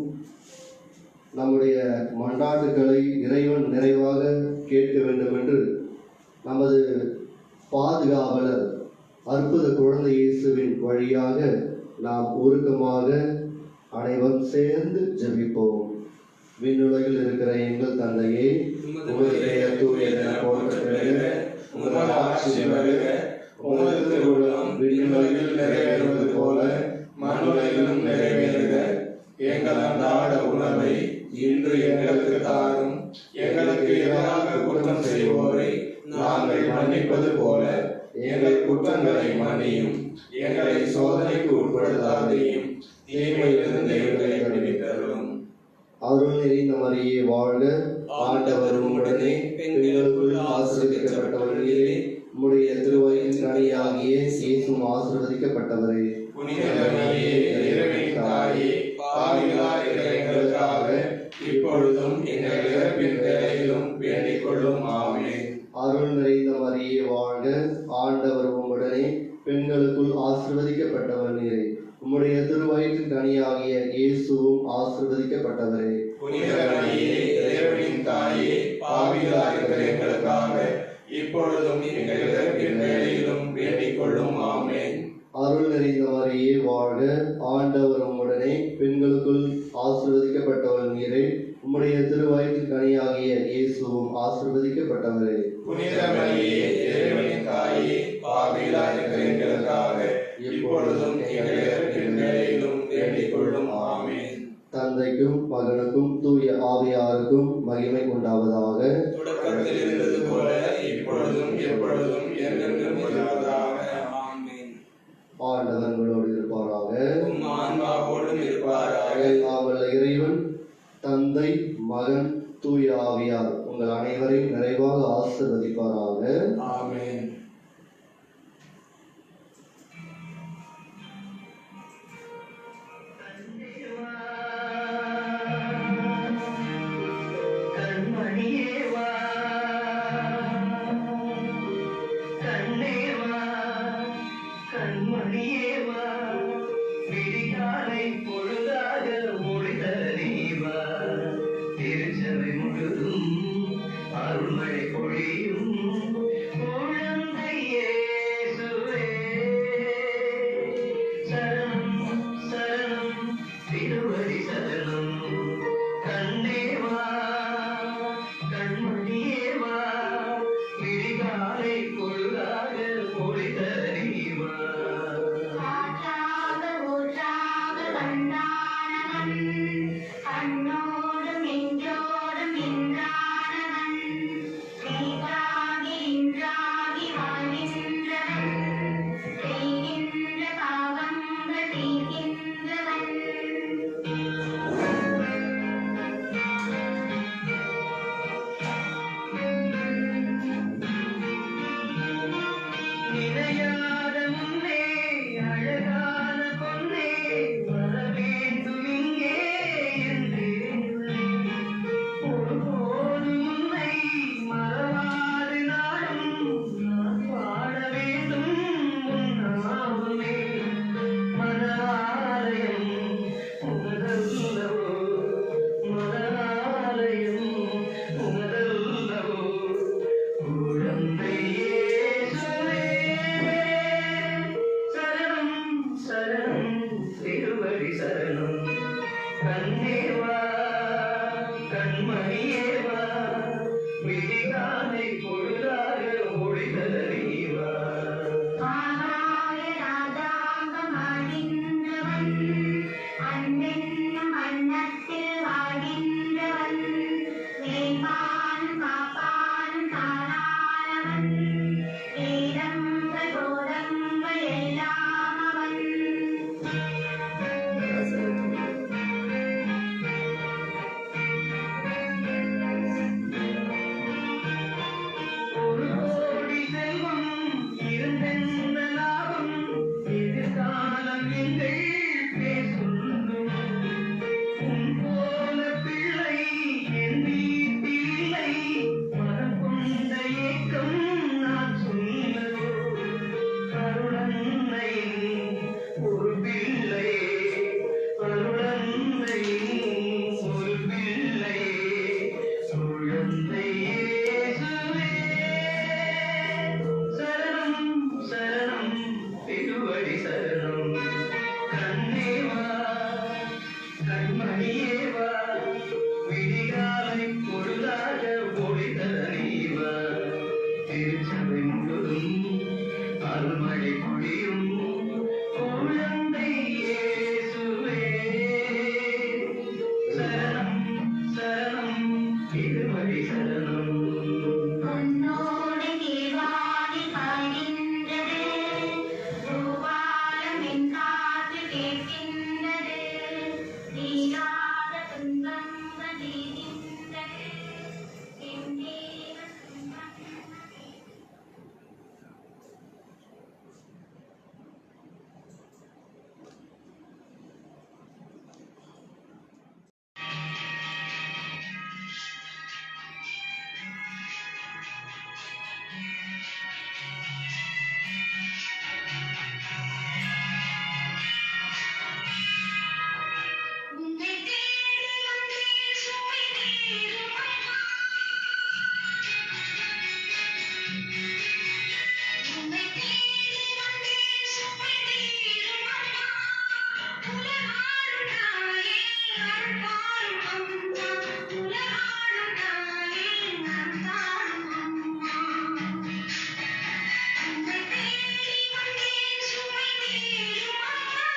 B: நம்முடைய மன்றாட்டுக்களை இறைவன் நிறைவாக கேட்க வேண்டும் என்று நமது பாதுகாவலர் அற்புத குழந்தை இயேசுவின் வழியாக நாம் உருக்கமாக அனைவரும் சேர்ந்து ஜெபிப்போம். விண்ணுலகில் இருக்கிற எங்கள் தந்தையே, உமது பெயர் தூயதென போற்றப் பெறுக, உமது ஆட்சி வருக, உமது திருவுளம் விண்ணுலகில் நிறைவேறுவது போல மண்ணுலகிலும் நிறைவேறுக. எங்கள் அன்றாட உணவை இன்று எங்களுக்கு தாரும். எங்களுக்கு எதிராக குற்றம் செய்வோரை நாங்கள் மன்னிப்பது போல எங்கள் குற்றங்களை மன்னியும். எங்களை சோதனைக்கு உட்படுத்தாதையும், தீமையிலிருந்து எங்களை விடுவித்தருளும். அருள் நிறைந்த மரியே வாழ்க, ஆண்டவர் உம்முடனே, பெண்களுக்குள் ஆசீர்வதிக்கப்பட்டவர் நீரே, உம்முடைய திருவயிற்றின் கனியாகிய இயேசுவும் ஆசீர்வதிக்கப்பட்டவரே. புனித மரியே, இறைவனின் தாயே, பாவிகளாய் இருக்கிற எங்களுக்காக இப்பொழுதும் எங்கள் இறப்பின் வேளையிலும் வேண்டிக் கொள்ளும். ஆமென். அருள் நிறைந்த மரியே வாழ்க, ஆண்டவர் உம்முடனே, பெண்களுக்குள் ஆசீர்வதிக்கப்பட்டவர் நீரே, உம்முடைய திருவயிற்றின் கனியாகிய இயேசுவும் ஆசீர்வதிக்கப்பட்டவரே. புனித மரியே, இறைவனின் தாயே, பாவிகளாய் இருக்கிற எங்களுக்காக இப்பொழுதும் எங்கள் இறப்பின் வேளையிலும் வேண்டிக் கொள்ளும். ஆமென். அருள் நிறைந்த மரியே வாழ்க, ஆண்டவர் உம்முடனே, பெண்களுக்குள் ஆசீர்வதிக்கப்பட்டவர் நீரே, உம்முடைய திருவயிற்றின் கனியாகிய இயேசுவும் ஆசீர்வதிக்கப்பட்டவரே. புனித மரியே, இறைவனின் தாயே, பாவிகளாய் இருக்கிற எங்களுக்காக இப்பொழுதும் எங்கள் இறப்பின் வேளையிலும் வேண்டிக் கொள்ளும். ஆமென். தந்தைக்கும் மகனுக்கும் தூய ஆவியாருக்கும் மகிமை உண்டாவதாக. தொடக்கத்தில் இருந்தது போல இப்பொழுதும் எப்பொழுதும் என்றென்றும் இருப்பதாக. ஆமென். ஆண்டவர் உங்களோடு இருப்பாராக, உம் ஆன்மாவோடும் இருப்பாராக. எல்லாம் வல்ல இறைவன் தந்தை, மகன், தூய ஆவியார் உங்கள் அனைவரையும் நிறைவாக ஆசீர்வதிப்பாராக. ஆமென்.
D: திருச்சபை முழுதும் அருள்மழை பொழியும் ஏக்கம் நான் சொன்னதோ அருளன்னையின் ஒரு பிள்ளை அருளன்னையின் ஒரு பிள்ளை குழந்தை இயேசுவே சரணம் சரணம் திருவடி சரணம் கண்ணேவா கண்மணியேவா விடிகாலை பொழுதாக ஒளிதரீவா திருச்சபை முழுதும் அருள்மழை பொழியும் குழந்தை இயேசுவே சரணம் சரணம் திருவடி சரணம்
E: உன்னோடு தேவாதி பாய்கின்றது பூவாலம் என் காது கேட்கின்றது தீராத துன்பங்கள் தீர்கின்றது என் தேவ துன்பங்கள் உன்னை தேடி வந்தேன் சுமை தீரும் அம்மா உன்னை தேடி வந்தேன் சுமை தீரும் அம்மா உலகாளும் நாயே அருள் பாரும் அம்மா உலகாளும் நாயே அருள் பாரும் அம்மா உன்னை தேடி வந்தேன் சுமை தீரும் அம்மா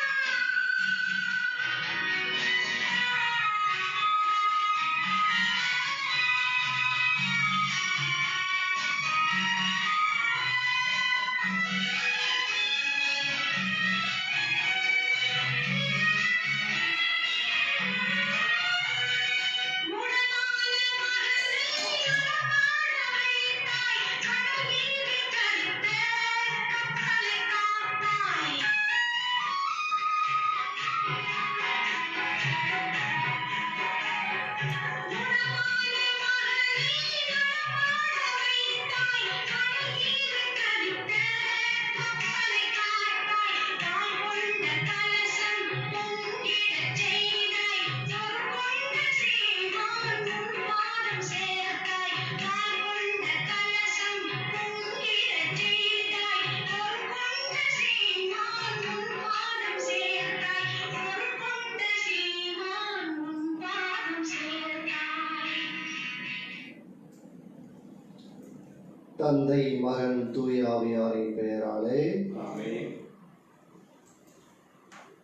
B: தந்தை மகன் தூய ஆவியாரின் பெயராலே
C: ஆமென்.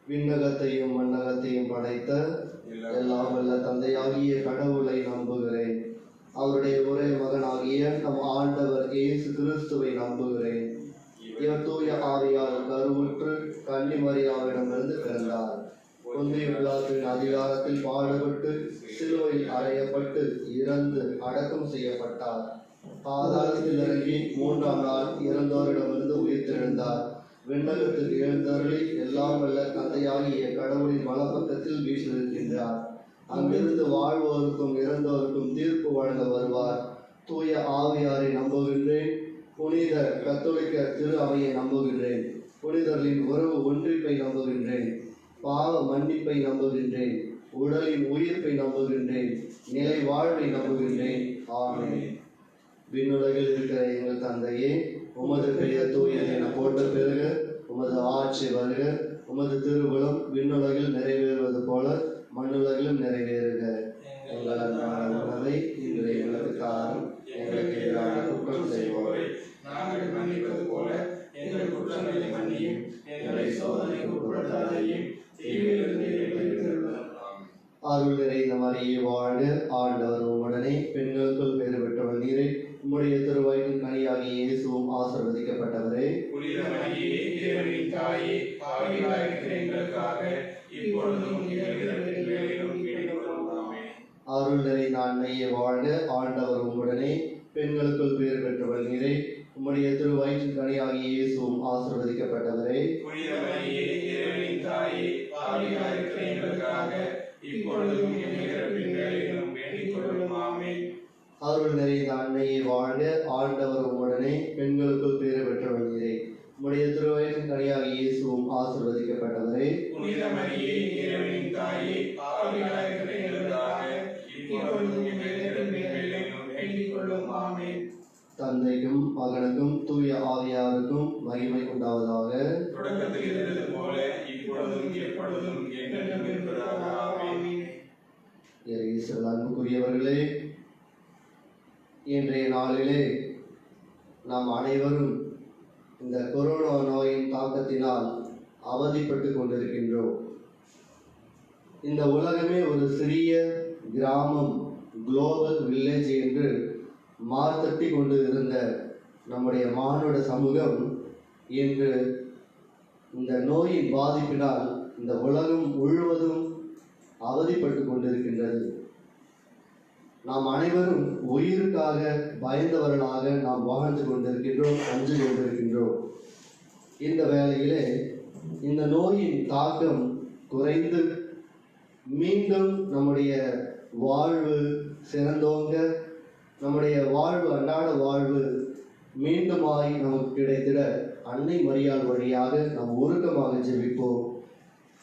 B: விண்ணகத்தையும் மண்ணகத்தையும் படைத்த எல்லாம் வல்ல தந்தையாகிய கடவுளை நம்புகிறேன். அவருடைய ஒரே மகனாகிய நம் ஆண்டவர் இயேசு கிறிஸ்துவை நம்புகிறேன். இவர் தூய ஆவியால் கருவுற்று கன்னிமரியாவிடமிருந்து பிறந்தார். பொந்திய பிலாத்துவின் அதிகாரத்தில் பாடுபட்டு சிலுவையில் அறையப்பட்டு இறந்து அடக்கம் செய்யப்பட்டார். பாதாளத்தில் இறங்கி 3ஆம் நாள் இறந்தோரிடமிருந்து உயிர்த்தெழுந்தார். விண்ணகத்தில் எழுந்தருளி எல்லாம் வல்ல தந்தையாகிய கடவுளின் வலப்பக்கத்தில் வீற்றிருக்கின்றார். அங்கிருந்து வாழ்வோருக்கும் இறந்தோருக்கும் தீர்ப்பு வழங்க வருவார். தூய ஆவியாரை நம்புகின்றேன். புனித கத்தோலிக்க திரு அவையை நம்புகின்றேன். புனிதர்களின் உறவு ஒன்றிப்பை நம்புகின்றேன். பாவ மன்னிப்பை நம்புகின்றேன். உடலின் உயிர்ப்பை நம்புகின்றேன். நிலை வாழ்வை நம்புகின்றேன். ஆமென். விண்ணுலகில் இருக்கிற எங்கள் தந்தையே, உமது பெயர் தூயது என போற்ற பெறுக. உமது ஆட்சி வருக. உமது திருவுளம் விண்ணுலகில் நிறைவேறுவது போல மண்ணுலகிலும் நிறைவேறுக. எங்கள் அன்றாட உணவை இன்று எங்களுக்கு தாரும். எங்களுக்கு எதிரான குற்றம் செய்வோரை
C: நாங்கள் மன்னிப்பது போல எங்கள் குற்றங்களை மன்னியும். எங்களை சோதனைக்கு உட்படுத்தாதையும் தீமையிலிருந்து எங்களை விடுவித்தருளும். ஆமென்.
B: அருள் நிறைந்த மரியே வாழ்க. ஆண்டவர் உம்முடனே பெண்களுக்குள் பேறு பெற்றவள் நீரே. உம்முடைய திருவயிற்றின் கனியாகிய இயேசுவும் ஆசீர்வதிக்கப்பட்டவரே.
C: புனித மரியே, இறைவனின் தாயே, பாவிகளாய் இருக்கிற எங்களுக்காக இப்பொழுதும் எங்கள் இறப்பின் வேளையிலும் வேண்டிக் கொள்ளும். ஆமென்.
B: அருள் நிறைந்த அன்னையே வாழ்க. ஆண்டவர் உம்முடனே பெண்களுக்குள் பேறு பெற்றவள் நீரே. உம்முடைய திருவயிற்றின் கனியாகிய இயேசுவும் ஆசீர்வதிக்கப்பட்டவரே.
C: புனித மரியே, இறைவனின் தாயே, பாவிகளாய் இருக்கிற எங்களுக்காக இப்பொழுதும் எங்கள் இறப்பின் வேளையிலும் வேண்டிக் கொள்ளும். ஆமென்.
B: அருள் நிறைந்த அன்னையே வாழ்க. ஆண்டவர் உம்முடனே பெண்களுக்குள் பேறு பெற்றவள் நீரே. உம்முடைய திருவயிற்றின் கனியாக இயேசுவும் ஆசீர்வதிக்கப்பட்டவரே.
C: புனித மரியே, இறைவனின் தாயே, பாவிகளாய் இருக்கிற எங்களுக்காக இப்பொழுதும் எங்கள் இறப்பின் வேளையிலும் வேண்டிக் கொள்ளும். ஆமென்.
B: தந்தைக்கும் மகனுக்கும் தூய ஆவியாருக்கும் மகிமை உண்டாவதாக.
C: தொடக்கத்தில் இருந்தது போல இப்பொழுதும் எப்பொழுதும் என்றென்றும் இருப்பதாக. ஆமென்.
B: இயேசுவில் அன்புக்குரியவர்களே, இன்றைய நாளிலே நாம் அனைவரும் இந்த கொரோனா நோயின் தாக்கத்தினால் அவதிப்பட்டு கொண்டிருக்கின்றோம். இந்த உலகமே ஒரு சிறிய கிராமம், குளோபல் வில்லேஜ் என்று மார்த்தட்டி கொண்டு இருந்த நம்முடைய மானுட சமூகம் இன்று இந்த நோயின் பாதிப்பினால் இந்த உலகம் முழுவதும் அவதிப்பட்டு கொண்டிருக்கின்றது. நாம் அனைவரும் உயிருக்காக பயந்தவர்களாக நாம் வாழ்ந்து கொண்டிருக்கின்றோம், அஞ்சு கொண்டிருக்கின்றோம். இந்த வேளையிலே இந்த நோயின் தாக்கம் குறைந்து மீண்டும் நம்முடைய வாழ்வு சிறந்தோங்க, நம்முடைய வாழ்வு அன்றாட வாழ்வு மீண்டுமாய் நமக்கு கிடைத்திட அன்னை மரியாள் வழியாக நாம் உருக்கமாக ஜெபிப்போம்.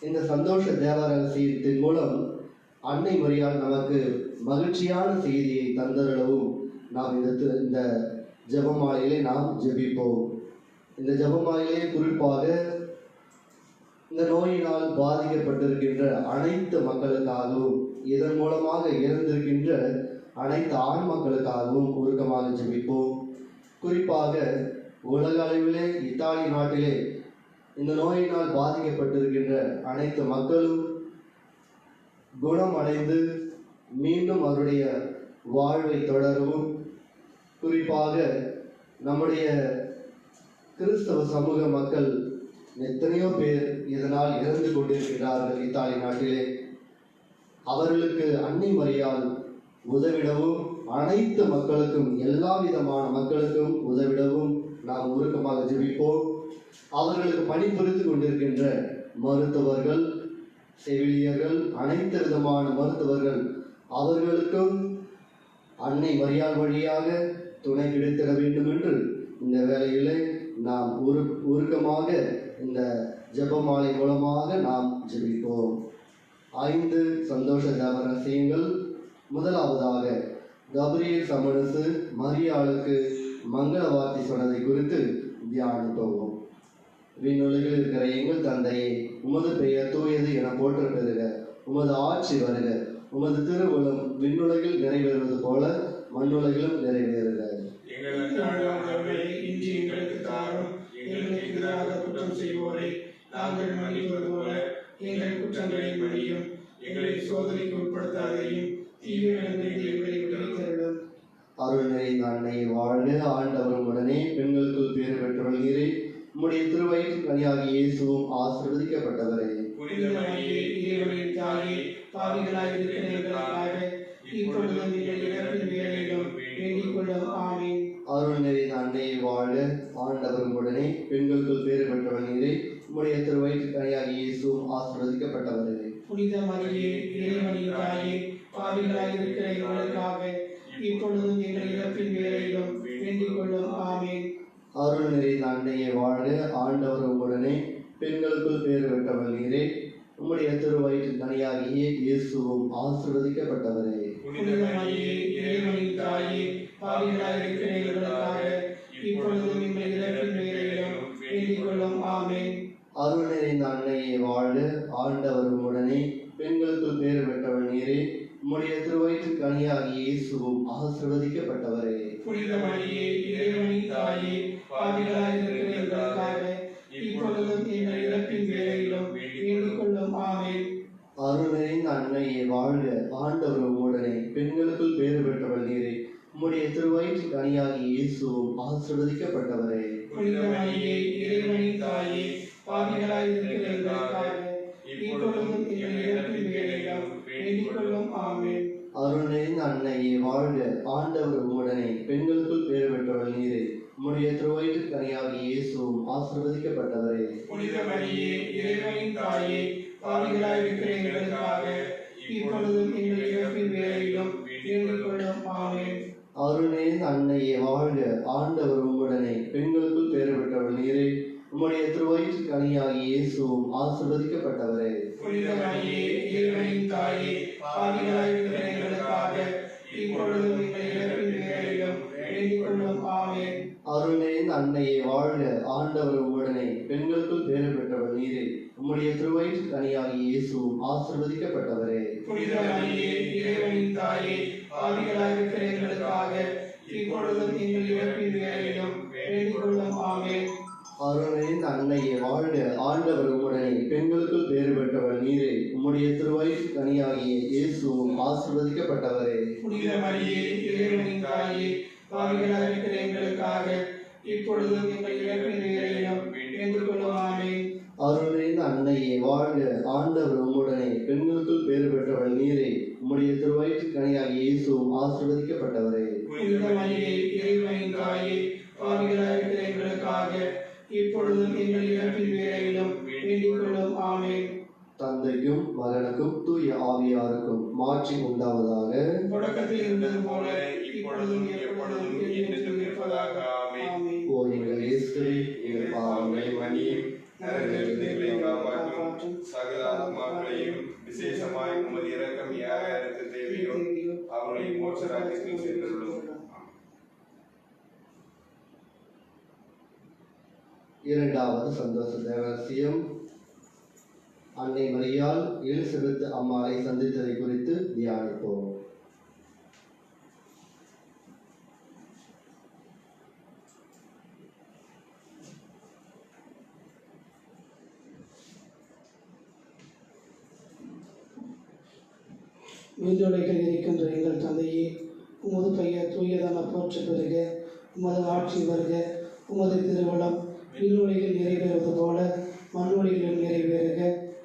B: இந்த சந்தோஷ தேவ ரகசியத்தின் மூலம் அன்னை மரியாள் நமக்கு மகிழ்ச்சியான செய்தியை தந்தரளவும் நாம் இந்த ஜெபமாலையிலே நாம் ஜெபிப்போம். இந்த ஜெபமாலையிலே குறிப்பாக இந்த நோயினால் பாதிக்கப்பட்டிருக்கின்ற அனைத்து மக்களுக்காகவும் இதன் மூலமாக இறந்திருக்கின்ற அனைத்து ஆண் மக்களுக்காகவும் உருக்கமாக ஜெபிப்போம். குறிப்பாக உலக அளவிலே இத்தாலி நாட்டிலே இந்த நோயினால் பாதிக்கப்பட்டிருக்கின்ற அனைத்து மக்களும் குணமடைந்து மீண்டும் அவருடைய வாழ்வை தொடரவும், குறிப்பாக நம்முடைய கிறிஸ்தவ சமூக மக்கள் எத்தனையோ பேர் இதனால் இறந்து கொண்டிருக்கிறார்கள் இத்தாலி நாட்டிலே. அவர்களுக்கு அன்னை மரியாள் உதவிடவும், அனைத்து மக்களுக்கும் எல்லா விதமான மக்களுக்கும் உதவிடவும் நாம் உருக்கமாக ஜெபிப்போம். அவர்களுக்கு பணிபுரிந்து கொண்டிருக்கின்ற மருத்துவர்கள், செவிலியர்கள், அனைத்து விதமான மருத்துவர்கள் அவர்களுக்கும் அன்னை மரியாள் வழியாக துணை கிடைத்திட வேண்டும் என்று இந்த வேளையிலே நாம் உருக்கமாக இந்த ஜெபமாலை மூலமாக நாம் ஜெபிப்போம். 5 சந்தோஷ தேவ ரகசியங்கள். முதலாவதாக கபிரியேல் சமரசு மரியாளுக்கு மங்கள வார்த்தை சொன்னதை குறித்து தியானிப்போம். விண்ணுலகில் இருக்கிற எங்கள் தந்தையே, உமது பெயர் தூயது என போற்ற பெறுக. உமது ஆட்சி வருக. உமது திருவுளம் விண்ணுலகில் நிறைவேறுவது போல மண்ணுலகிலும் நிறைவேறுக.
C: எங்கள் அன்றாட உணவை இன்று எங்களுக்கு தாரும். எங்களுக்கு எதிராக குற்றம் செய்வோரை நாங்கள் மன்னிப்பது போல எங்கள் குற்றங்களை மன்னியும். எங்களை சோதனைக்கு உட்படுத்தாதையும் தீவிரங்களை விடுவித்தருளும்.
B: அருள் நிறைந்த அன்னையை வாழ்க. ஆண்டவரும் உடனே பெண்களுக்குள் பேறு பெற்றவள் நீரே. உம்முடைய திருவயிற்றின் கனியாகிய இயேசுவும் ஆசீர்வதிக்கப்பட்டவரே.
C: புனித மரியே, இறைவனின் தாயே, பாவிகளாய் இருக்கிற எங்களுக்காக இப்பொழுதும் எங்கள் இறப்பின் வேளையிலும் வேண்டிக் கொள்ளும். ஆமென்.
B: அருள் நிறைந்த அன்னையை வாழ்க. ஆண்டவரும் உடனே பெண்களுக்குள் பேறு பெற்றவள் நீரே. உம்முடைய திருவயிற்றின் கனியாகிய இயேசுவும் ஆசீர்வதிக்கப்பட்டவரே.
C: புனித மரியே, இறைவனின் தாயே, பாவிகளாய் இருக்கிற எங்களுக்காக இப்பொழுதும் எங்கள் இறப்பின் வேளையிலும் வேண்டிக் கொள்ளும். ஆமென்.
B: அருள் நிறைந்த அன்னையை வாழ்க. ஆண்டவரும் உடனே பெண்களுக்குள் பேறு பெற்றவள் நீரே. உம்முடைய திருவயிற்றின் கனியாகிய இயேசுவும் ஆசீர்வதிக்கப்பட்டவரே.
C: புனித மரியே, இறைவனின் தாயே, பாவிகளாய் இருக்கிற எங்களுக்காக இப்பொழுதும் எங்கள் இறப்பின் வேளையிலும் வேண்டிக் கொள்ளும். ஆமென்.
B: அருள் நிறைந்த அன்னையை வாழ்க. ஆண்டவரும் உடனே பெண்களுக்குள் பேறு பெற்றவள் நீரே. உம்முடைய திருவயிற்றின் கனியாகிய இயேசுவும் ஆசீர்வதிக்கப்பட்டவரே.
C: புனித மரியே, இறைவனின் தாயே, பாவிகளாய் இருக்கிற எங்களுக்காக இப்பொழுதும் எங்கள் இறப்பின் வேளையிலும் வேண்டிக் கொள்ளும். ஆமென்.
B: அருள் நிறைந்த அன்னையை வாழ்க. ஆண்டவரும் உடனே பெண்களுக்குள் பேறு பெற்றவள் நீரே. உம்முடைய திருவயிற்றின் கனியாகிய இயேசுவும் ஆசீர்வதிக்கப்பட்டவரே.
C: புனித மரியே, இறைவனின் தாயே, பாவிகளாய் இருக்கிற எங்களுக்காக இப்பொழுதும் எங்கள் இறப்பின் வேளையிலும் வேண்டிக் கொள்ளும். ஆமென்.
B: அருள் நிறைந்த அன்னையை வாழ்க. ஆண்டவரும் உடனே பெண்களுக்குள் பேறு பெற்றவள் நீரே. உம்முடைய திருவயிற்றின் கனியாகிய இயேசுவும் ஆசீர்வதிக்கப்பட்டவரே.
C: புனித மரியே, இறைவனின் தாயே, பாவிகளாய் இருக்கிற எங்களுக்காக இப்பொழுதும் எங்கள் இறப்பின் வேளையிலும் வேண்டிக் கொள்ளும். ஆமென்.
B: அருணே அன்னையே வாழ்க, ஆண்டவர் உம்முடனே, பெண்களுக்குள் பேறு பெற்றவள் நீரே, உம்முடைய திருவயிற்று கனியாகி இயேசுவும் ஆசீர்வதிக்கப்பட்டவரே.
C: புனித மரியே, இறைவனின் தாயே, பாவிகளாயிருக்கிற எங்களுக்காக இப்பொழுதும் எங்கள் இறப்பின் வேளையிலும் வேண்டிக் கொள்ளும். ஆமென்.
B: அருணே அன்னையே வாழ்க, ஆண்டவர் உம்முடனே, பெண்களுக்குள் பேறு பெற்றவள் நீரே, உம்முடைய திருவயிற்று கனியாகி இயேசுவும் ஆசீர்வதிக்கப்பட்டவரே.
C: புனித மரியே, இறைவனின் தாயே, பாவிகளாயிருக்கிற எங்களுக்காக இப்பொழுதும் எங்கள் இறப்பின் வேளையிலும் வேண்டிக் கொள்ளும். ஆமென்.
B: அருணே அன்னையே வாழ்க, ஆண்டவர் உம்முடனே, பெண்களுக்குள் பேறு பெற்றவள் நீரே, உம்முடைய திருவயிற்று கனியாகிய இயேசுவும் ஆசீர்வதிக்கப்பட்டவரே.
C: புனித மரியே, இறைவனின் தாயே, பாவிகளாயிருக்கிற எங்களுக்காக இப்பொழுதும் எங்கள் இறப்பின் வேளையிலும் வேண்டிக் கொள்ளும். ஆமென்.
B: அருணே அன்னையே வாழ்க, ஆண்டவர் உம்முடனே, பெண்களுக்குள் பேறு பெற்றவள் நீரே, உம்முடைய திருவயிற்று கனியாகிய இயேசுவும் ஆசீர்வதிக்கப்பட்டவரே.
C: புனித மரியே, இறைவனின் தாயே, பாவிகளாயிருக்கிற எங்களுக்காக இப்பொழுதும் எங்கள் இறப்பின் வேளையிலும் வேண்டிக் கொள்ளும். ஆமென்.
B: தந்தைக்கும் மகனுக்கும் தூய ஆவியாருக்கும் மாட்சி உண்டாவதாக.
C: தொடக்கத்தில் இருந்தது போல இப்பொழுதும் எப்பொழுதும் என்றென்றும் இருப்பதாக. ஆமென்.
B: ஓ எங்கள் இயேசுவே, எங்கள் பாவங்களை மன்னியும்,
F: நரகத்திலிருந்து எங்களை காப்பாற்றும், சகல ஆத்மாக்களையும் விசேஷமாய் உமது இரக்கம் யார் யாருக்கு தேவையோ அவர்களை மோட்ச ராஜ்யத்தில் சேர்த்துள்ளோம்.
B: இரண்டாவது சந்தோஷ தேவரசியம், அன்னை மரியாள் எலிசபெத் அம்மாளை சந்தித்ததை குறித்து தியானிப்போம்.
G: விண்ணுலகில் இருக்கின்ற எங்கள் தந்தையே, உமது பெயர் தூயதென போற்ற பெறுக, உமது ஆட்சி வருக, உமது திருவுளம் விண்ணுலகில் நிறைவேறுவது போல மண்ணுலகிலும் நிறைவேறுக.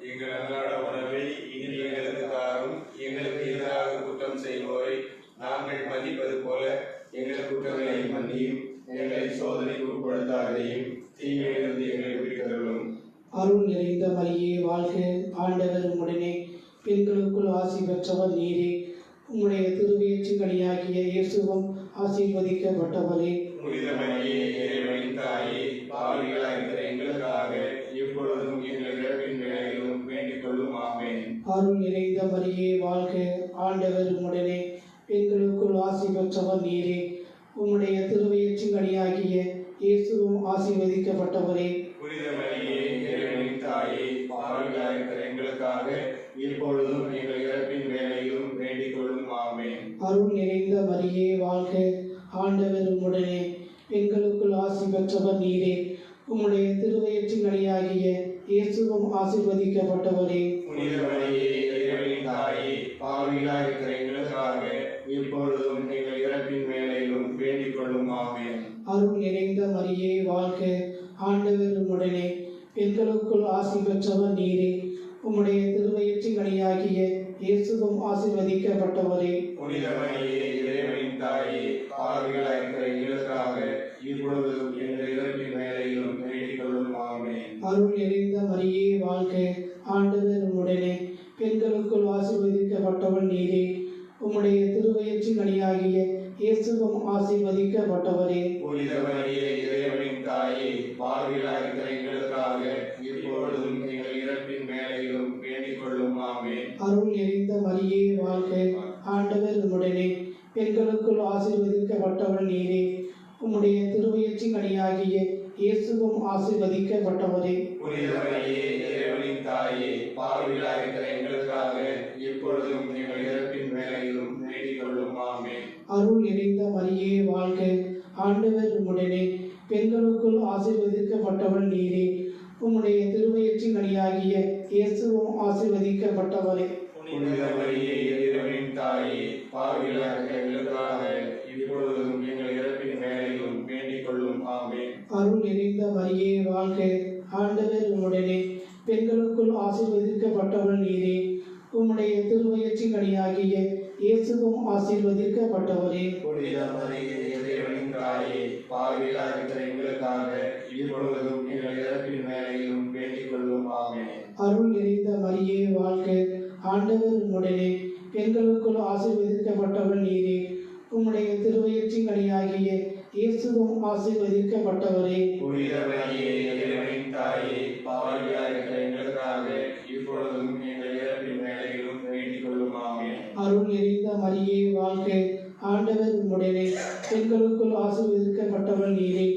F: எங்கள் அன்றாட உணவை இன்று எங்களுக்கு தாரும், எங்களுக்கு எதிராக குற்றம் செய்வோரை நாங்கள் மன்னிப்பது போல எங்கள் குற்றங்களை மன்னியும், எங்களை சோதனைக்கு உட்படுத்தாதையும், தீமையிலிருந்து எங்களை விடுவித்தருளும்.
G: அருள் நிறைந்த மரியே வாழ்க, ஆண்டவர் உம்முடனே, பெண்களுக்குள் ஆசி பெற்றவர் நீரே, உம்முடைய திருவயிற்றின் கனியாகிய இயேசுவும் ஆசீர்வதிக்கப்பட்டவரே.
F: புனித மரியே, இறைவனின் தாயே, பாவிகளாயிருக்கிற எங்களுக்காக இப்பொழுதும் எங்கள் இறப்பின் வேளையிலும் வேண்டிக் கொள்ளும். ஆமென்.
G: அருள் நிறைந்த மரியே வாழ்க, ஆண்டவர் உம்முடனே, பெண்களுக்குள் ஆசி பெற்றவர் நீரே, உம்முடைய திருவயிற்றின் கனியாகிய இயேசுவும் ஆசீர்வதிக்கப்பட்டவரே.
F: புனித மரியே, இறைவனின் தாயே, பாவிகளாயிருக்கிற எங்களுக்காக இப்பொழுதும் எங்கள் இறப்பின் வேளையிலும் வேண்டிக் கொள்ளும். ஆமென்.
G: அருள் நிறைந்த மரியே வாழ்க, ஆண்டவர் உம்முடனே, பெண்களுக்குள் ஆசி பெற்றவர் நீரே, உம்முடைய திருவயிற்றின் கனியாகிய இயேசுவும் ஆசீர்வதிக்கப்பட்டவரே.
F: புனித மரியே, இறைவனின் தாயே, பாவிகளாயிருக்கிற எங்களுக்காக இப்பொழுதும் எங்கள் இறப்பின் வேளையிலும் வேண்டிக் கொள்ளும். ஆமென்.
G: அருள் நிறைந்த மரியே வாழ்க, ஆண்டவர் உம்முடனே, பெண்களுக்குள் ஆசி பெற்றவர் நீரே, உம்முடைய திருவயிற்றின் கனியாகிய இயேசுவும் ஆசீர்வதிக்கப்பட்டவரே.
F: புனித மரியே, இறைவனின் தாயே, பாவிகளாயிருக்கிற எங்களுக்காக இப்பொழுதும் எங்கள் இறப்பின் வேளையிலும் வேண்டிக் கொள்ளும். ஆமென்.
G: அருள் நிறைந்த மரியே வாழ்க, ஆண்டவர் உம்முடனே, பெண்களுக்குள் ஆசீர்வதிக்கப்பட்டவள் நீரே, உம்முடைய திருவயிற்றின் கனியாகிய இயேசுவும் ஆசீர்வதிக்கப்பட்டவரே.
F: புனித மரியே, இறைவனின் தாயே, பாவிகளாயிருக்கிற எங்களுக்காக இப்பொழுதும் எங்கள் இறப்பின் வேளையிலும் வேண்டிக் கொள்ளும். ஆமென்.
G: அருள் நிறைந்த மரியே வாழ்க, ஆண்டவர் உம்முடனே, பெண்களுக்குள் ஆசீர்வதிக்கப்பட்டவள் நீரே, உம்முடைய திருவயிற்றின் கனியாகிய இயேசுவும் ஆசீர்வதிக்கப்பட்டவரே.
F: புனித மரியே, இறைவனின் தாயே, பாவிகளாயிருக்கிற எங்களுக்காக இப்பொழுதும் எங்கள் இறப்பின் வேளையிலும் வேண்டிக் கொள்ளும். ஆமென்.
G: அருள் நிறைந்த மரியே வாழ்க, ஆண்டவர் உம்முடனே, பெண்களுக்குள் ஆசீர்வதிக்கப்பட்டவள் நீரே, உம்முடைய திருவயிற்றின் கனியாகிய இயேசுவும் ஆசீர்வதிக்கப்பட்டவரே.
F: புனித மரியே, இறைவனின் தாயே, பாவிகளாயிருக்கிற எங்களுக்காக இப்பொழுதும் எங்கள் இறப்பின் வேளையிலும் வேண்டிக் கொள்ளும். ஆமென்.
G: அருள் நிறைந்த மரியே வாழ்க, ஆண்டவர் உம்முடனே, பெண்களுக்குள் ஆசீர்வதிக்கப்பட்டவள் நீரே, உம்முடைய திருவயிற்றின் கனியாகிய இயேசுவும் ஆசீர்வதிக்கப்பட்டவரே.
F: புனித மரியே, இறைவனின் தாயே, பாவிகளாயிருக்கிற எங்களுக்காக இப்பொழுதும் எங்கள் இறப்பின் வேளையிலும் வேண்டிக் கொள்ளும். ஆமென்.
G: அருள் நிறைந்த மரியே வாழ்க, ஆண்டவர் உம்முடனே, பெண்களுக்குள் ஆசீர்வதிக்கப்பட்டவள் நீரே, உம்முடைய திருவயிற்றின் கனியாகிய இயேசுவும் ஆசீர்வதிக்கப்பட்டவரே.
F: புனித மரியே, இறைவனின் தாயே, பாவிகளாய் இருக்கிற எங்களுக்காக இப்பொழுதும் எங்கள் இறப்பின் வேளையிலும் வேண்டிக் கொள்ளும். ஆமென்.
G: அருள் நிறைந்த மரியே வாழ்க, ஆண்டவர் உம்முடனே, பெண்களுக்குள் ஆசீர்வதிக்கப்பட்டவள் நீரே.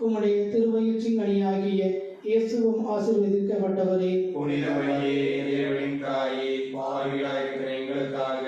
G: உம்முடைய திருவயிற்றின் கனியாகிய இயேசுவும் ஆசீர்வதிக்கப்பட்டவரே.
F: புனித மரியே, இறைவனின் தாயே, பாவிகளாய் இருக்கிற எங்களுக்காக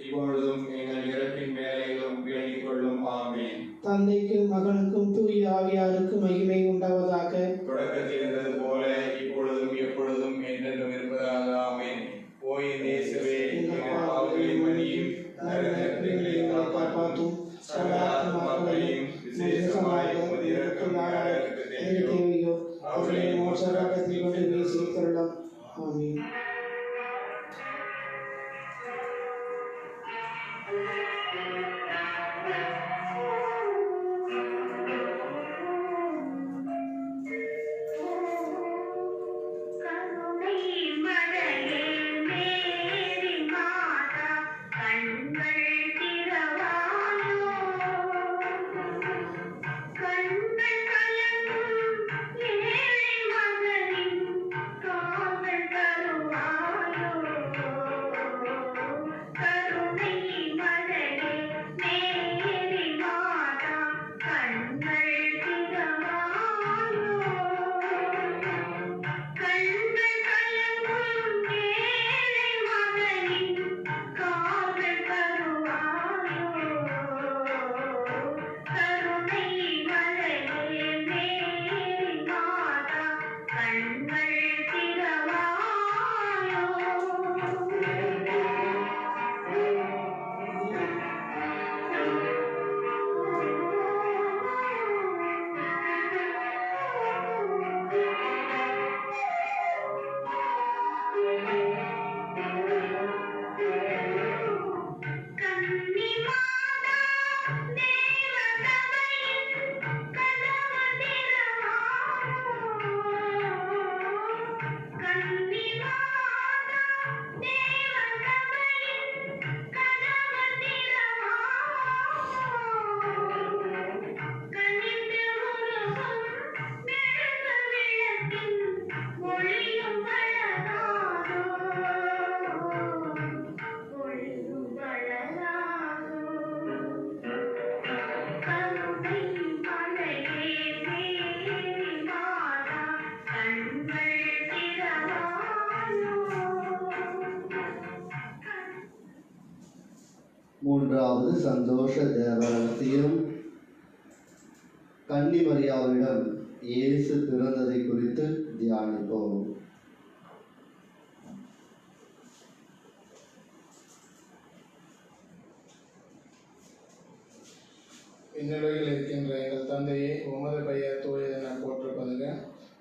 F: இப்பொழுதும் எங்கள் இறப்பின் வேளையிலும் வேண்டிக் கொள்ளும். ஆமென்.
G: தந்தைக்கும் மகனுக்கும் தூய ஆவியாருக்கும் மகிமை உண்டாவதாக.
F: தொடக்கத்தில் இருந்தது போல இப்பொழுதும் எப்பொழுதும் என்றென்றும் இருப்பதாக. ஆமென். ஓ என் இயேசுவே, எங்கள் பாவங்களை மன்னியும், நரகங்களை காப்பாற்றும், சகல ஆத்துமாக்களையும் விசேஷமாய் உமது இரக்கம் நாடாருக்கு
G: தேவையோ அவர்களை மோட்சராகத்தில் கொண்டு வீசி தரலாம். ஆமென்.
E: கருணை மழையே மேரி மாதா கண்கள் திறவாயோ, கண்கள் கலங்கும் ஏழை மகனின் காவல் தருவாயோ. கருணை மழையே மேரி மாதா கண்கள் திறவாயோ, கண்கள் கலங்கும் ஏழை மகனின் காவல் தருவாயோ. கருணை மழையே மேரி மாதா கண்கள் கன்னி மாதா தேவ சபையின் கதவு திறவாயோ. கன்னி மாதா தேவ சபையின் கதவு திறவாயோ. கனிந்து உருகும் மெழுகு விளக்கின் ஒளியும் வளராதோ, ஒளியும் வளராதோ. கருணை மழையே மேரி மாதா கண்கள் திறவாயோ.
B: மூன்றாவது சந்தோஷ தேவ ரகசியம், கன்னி மரியாவிடம் இயேசு பிறந்ததை குறித்து தியானிப்போம்.
C: விண்ணுலகில் இருக்கின்ற எங்கள் தந்தையே, உமது பெயர் தூயதென போற்றப்படுக.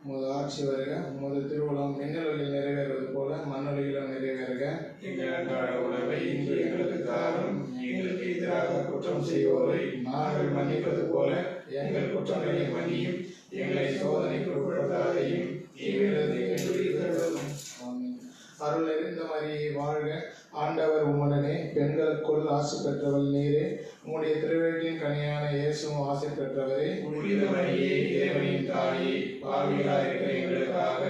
C: உமது ஆட்சி வருக. உமது திருவுளம் விண்ணுலகில் நிறைவேறுவது போல மண்ணுலகிலும் நிறைவேறுக.
F: எங்கள் அன்றாட உணவை இன்று எங்களுக்கு தாரும். எங்களுக்கு எதிராக குற்றம் செய்வோரை நாங்கள் மன்னிப்பது போல எங்கள் குற்றங்களை மன்னியும். எங்களை சோதனைக்கு உட்படுத்தாதையும் தீமையிலிருந்து எங்களை விடுவித்தருளும்.
C: ஆமென். அருள் நிறைந்த மரியே வாழ்க, ஆண்டவர் உம்முடனே, பெண்களுக்குள் ஆசி பெற்றவள் நீரே. உம்முடைய திருவயிற்றின் கனியான இயேசுவும் ஆசி பெற்றவரே.
F: புனித மரியே, இறைவனின் தாயே, பாவிகளாய் இருக்கிற எங்களுக்காக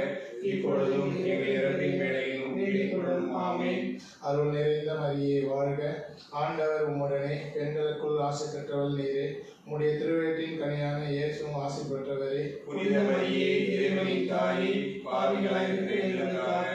F: இப்பொழுதும் எங்கள் இறப்பின் வேளையிலும் வேண்டிக் கொள்ளும். ஆமென்.
C: அருள் நிறைந்த மரியே வாழ்க, ஆண்டவர் உம்முடனே, பெண்களுக்குள் ஆசி பெற்றவள் நீரே. உம்முடைய திருவயிற்றின் கனியான இயேசுவும் ஆசி பெற்றவரே.
F: புனித மரியே, இறைவனின் தாயே, பாவிகளாய் இருக்கிற எங்களுக்காக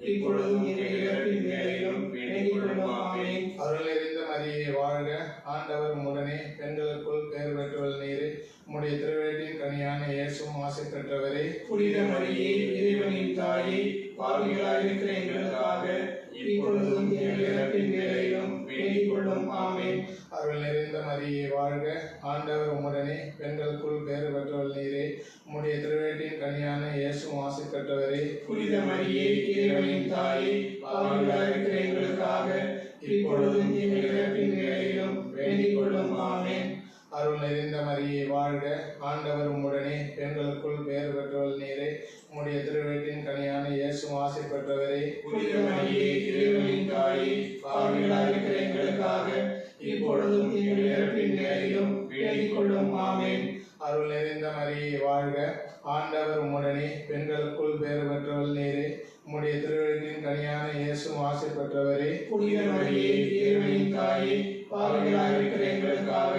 F: இப்பொழுதும் எங்கள் இறப்பின் வேளையிலும் வேண்டிக் கொள்ளும். ஆமென்.
C: அருள் நிறைந்த மரியே வாழ்க, ஆண்டவர் உம்முடனே, பெண்களுக்குள் பேர் பெற்றவள் நீரே. உம்முடைய திருவயிற்றின் கனியான இயேசுவும் ஆசி பெற்றவரே.
F: புனித மரியே, இறைவனின் தாயே, பாவிகளாய் இருக்கிற எங்களுக்காக இப்பொழுதும் எங்கள் இறப்பின் வேளையிலும் வேண்டிக் கொள்ளும். ஆமென்.
C: அருள் நிறைந்த மரியே வாழ்க, ஆண்டவர் உம்முடனே, பெண்களுக்குள் பேர் பெற்றவள் நீரே. உம்முடைய திருவயிற்றின் கனியான இயேசுவும் ஆசி பெற்றவரே.
F: புனித மரியே, இறைவனின் தாயே, பாவிகளாய் இருக்கிற எங்களுக்காக இப்பொழுதும் எங்கள் இறப்பின் வேளையிலும் வேண்டிக் கொள்ளும். ஆமென்.
C: அருள் நிறைந்த மரியே வாழ்க, ஆண்டவர் உம்முடனே, பெண்களுக்குள் பேர் பெற்றவள் நீரே. உம்முடைய திருவயிற்றின் கனியான இயேசுவும் ஆசி பெற்றவரே.
F: புனித மரியே, இறைவனின் தாயே, பாவிகளாய் இருக்கிற எங்களுக்காக
C: இப்பொழுதும் எங்கள் இறப்பின் வேளையிலும் வேண்டிக் கொள்ளும். ஆமென்.
F: அருள் நிறைந்த மரியே வாழ்க, ஆண்டவர் உம்முடனே, பெண்களுக்குள் பேறு பெற்றவள் நீரே, உம்முடைய திருவயிற்றின் கனியான இயேசுவும் ஆசை பெற்றவரே.
C: புனித மரியே, இறைவனின் தாயே, பாவிகளாக இருக்கிற எங்களுக்காக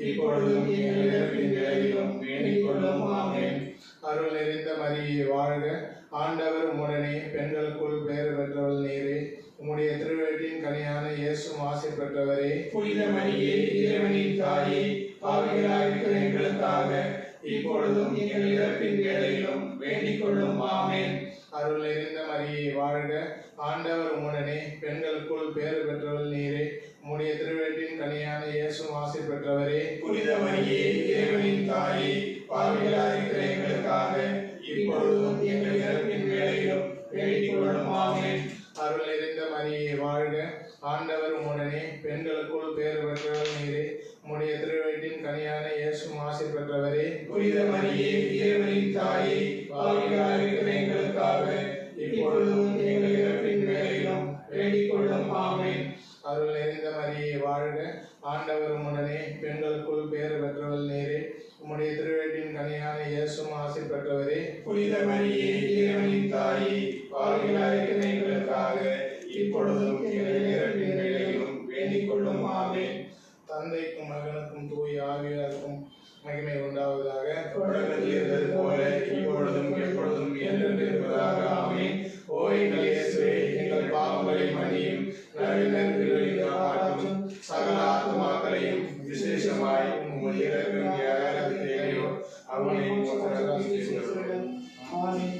C: இப்பொழுதும் எங்கள் இறப்பின் வேளையிலும் வேண்டிக் கொள்ளும். ஆமென்.
F: அருள் நிறைந்த மரியே வாழ்க, ஆண்டவர் உம்முடனே, பெண்களுக்குள் பேறு பெற்றவள் நீரே, உம்முடைய திருவயிற்றின் கனியான இயேசுவும் ஆசை பெற்றவரே.
C: புனித மரியே, இறைவனின் தாயே, பாவிகளாக இருக்கிற எங்களுக்காக இப்பொழுதும் எங்கள் இறப்பின் வேளையிலும் வேண்டிக் கொள்ளும். ஆமென்.
F: அருள் நிறைந்த மரியே வாழ்க, ஆண்டவர் உம்முடனே, பெண்களுக்குள் பேறு பெற்றவள் நீரே, உம்முடைய திருவயிற்றின் கனியான இயேசுவும் ஆசை பெற்றவரே.
C: புனித மரியே, இறைவனின் தாயே, பாவிகளாக இருக்கிற எங்களுக்காக இப்பொழுதும் எங்கள் இறப்பின் வேளையிலும் வேண்டிக் கொள்ளும். ஆமென்.
F: அருள் நிறைந்த மரியே வாழ்க, ஆண்டவர் உம்முடனே, பெண்களுக்குள் பேறு பெற்றவள் நீரே, உம்முடைய திருவயிற்றின் கனியான இயேசுவும் ஆசை பெற்றவரே.
C: புனித மரியே, இறைவனின் தாயே, பாவிகளாக இருக்கிற எங்களுக்காக இப்பொழுதும் எங்கள் இறப்பின் வேளையிலும் வேண்டிக் கொள்ளும். ஆமென்.
F: அருள் நிறைந்த மரியே வாழ்க, ஆண்டவர் உம்முடனே, பெண்களுக்குள் பேறு பெற்றவள் நீரே, உம்முடைய திருவயிற்றின் கனியான இயேசுவும் ஆசை பெற்றவரே.
C: புனித மரியே, இறைவனின் தாயே, பாவிகளாக இருக்கிற எங்களுக்காக இப்பொழுதும் எங்கள் இறப்பின் வேளையிலும் வேண்டிக் கொள்ளும். ஆமென்.
F: தந்தைக்கும் மகனுக்கும் தூய ஆவியாருக்கும் மகிமை உண்டாவதாக.
C: தொடக்கத்தில் இருந்தது போல இப்பொழுதும் எப்பொழுதும் என்றென்று இருப்பதாக. ஆமென். ஓ எங்கள் இயேசுவே, எங்கள் பாவங்களை மன்னியும், நரகத்திலிருந்து காப்பாற்றும், சகல ஆத்துமாக்களையும் விசேஷமாய் உம்முடைய இரக்கம் யாராவது தேவையோ அவனை மோசமாக செய்துள்ளோம்.
G: ஆமென்.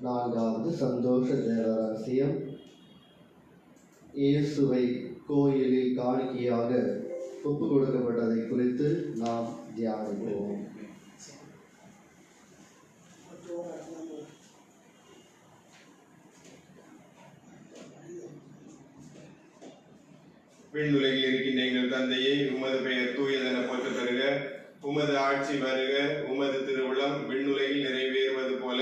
B: நான்காவது சந்தோஷ தேவ ரகசியம். இயேசுவை கோயிலில் காணிக்கையாக ஒப்பு கொடுக்கப்பட்டதை குறித்து நாம் தியானிப்போம்.
F: விண்ணுலகில் இருக்கின்ற எங்கள் தந்தையே, உமது பெயர் தூயதென போற்ற பெறுக. உமது ஆட்சி வருக. உமது திருவுளம் விண்ணுலகில் நிறைவேறுவது போல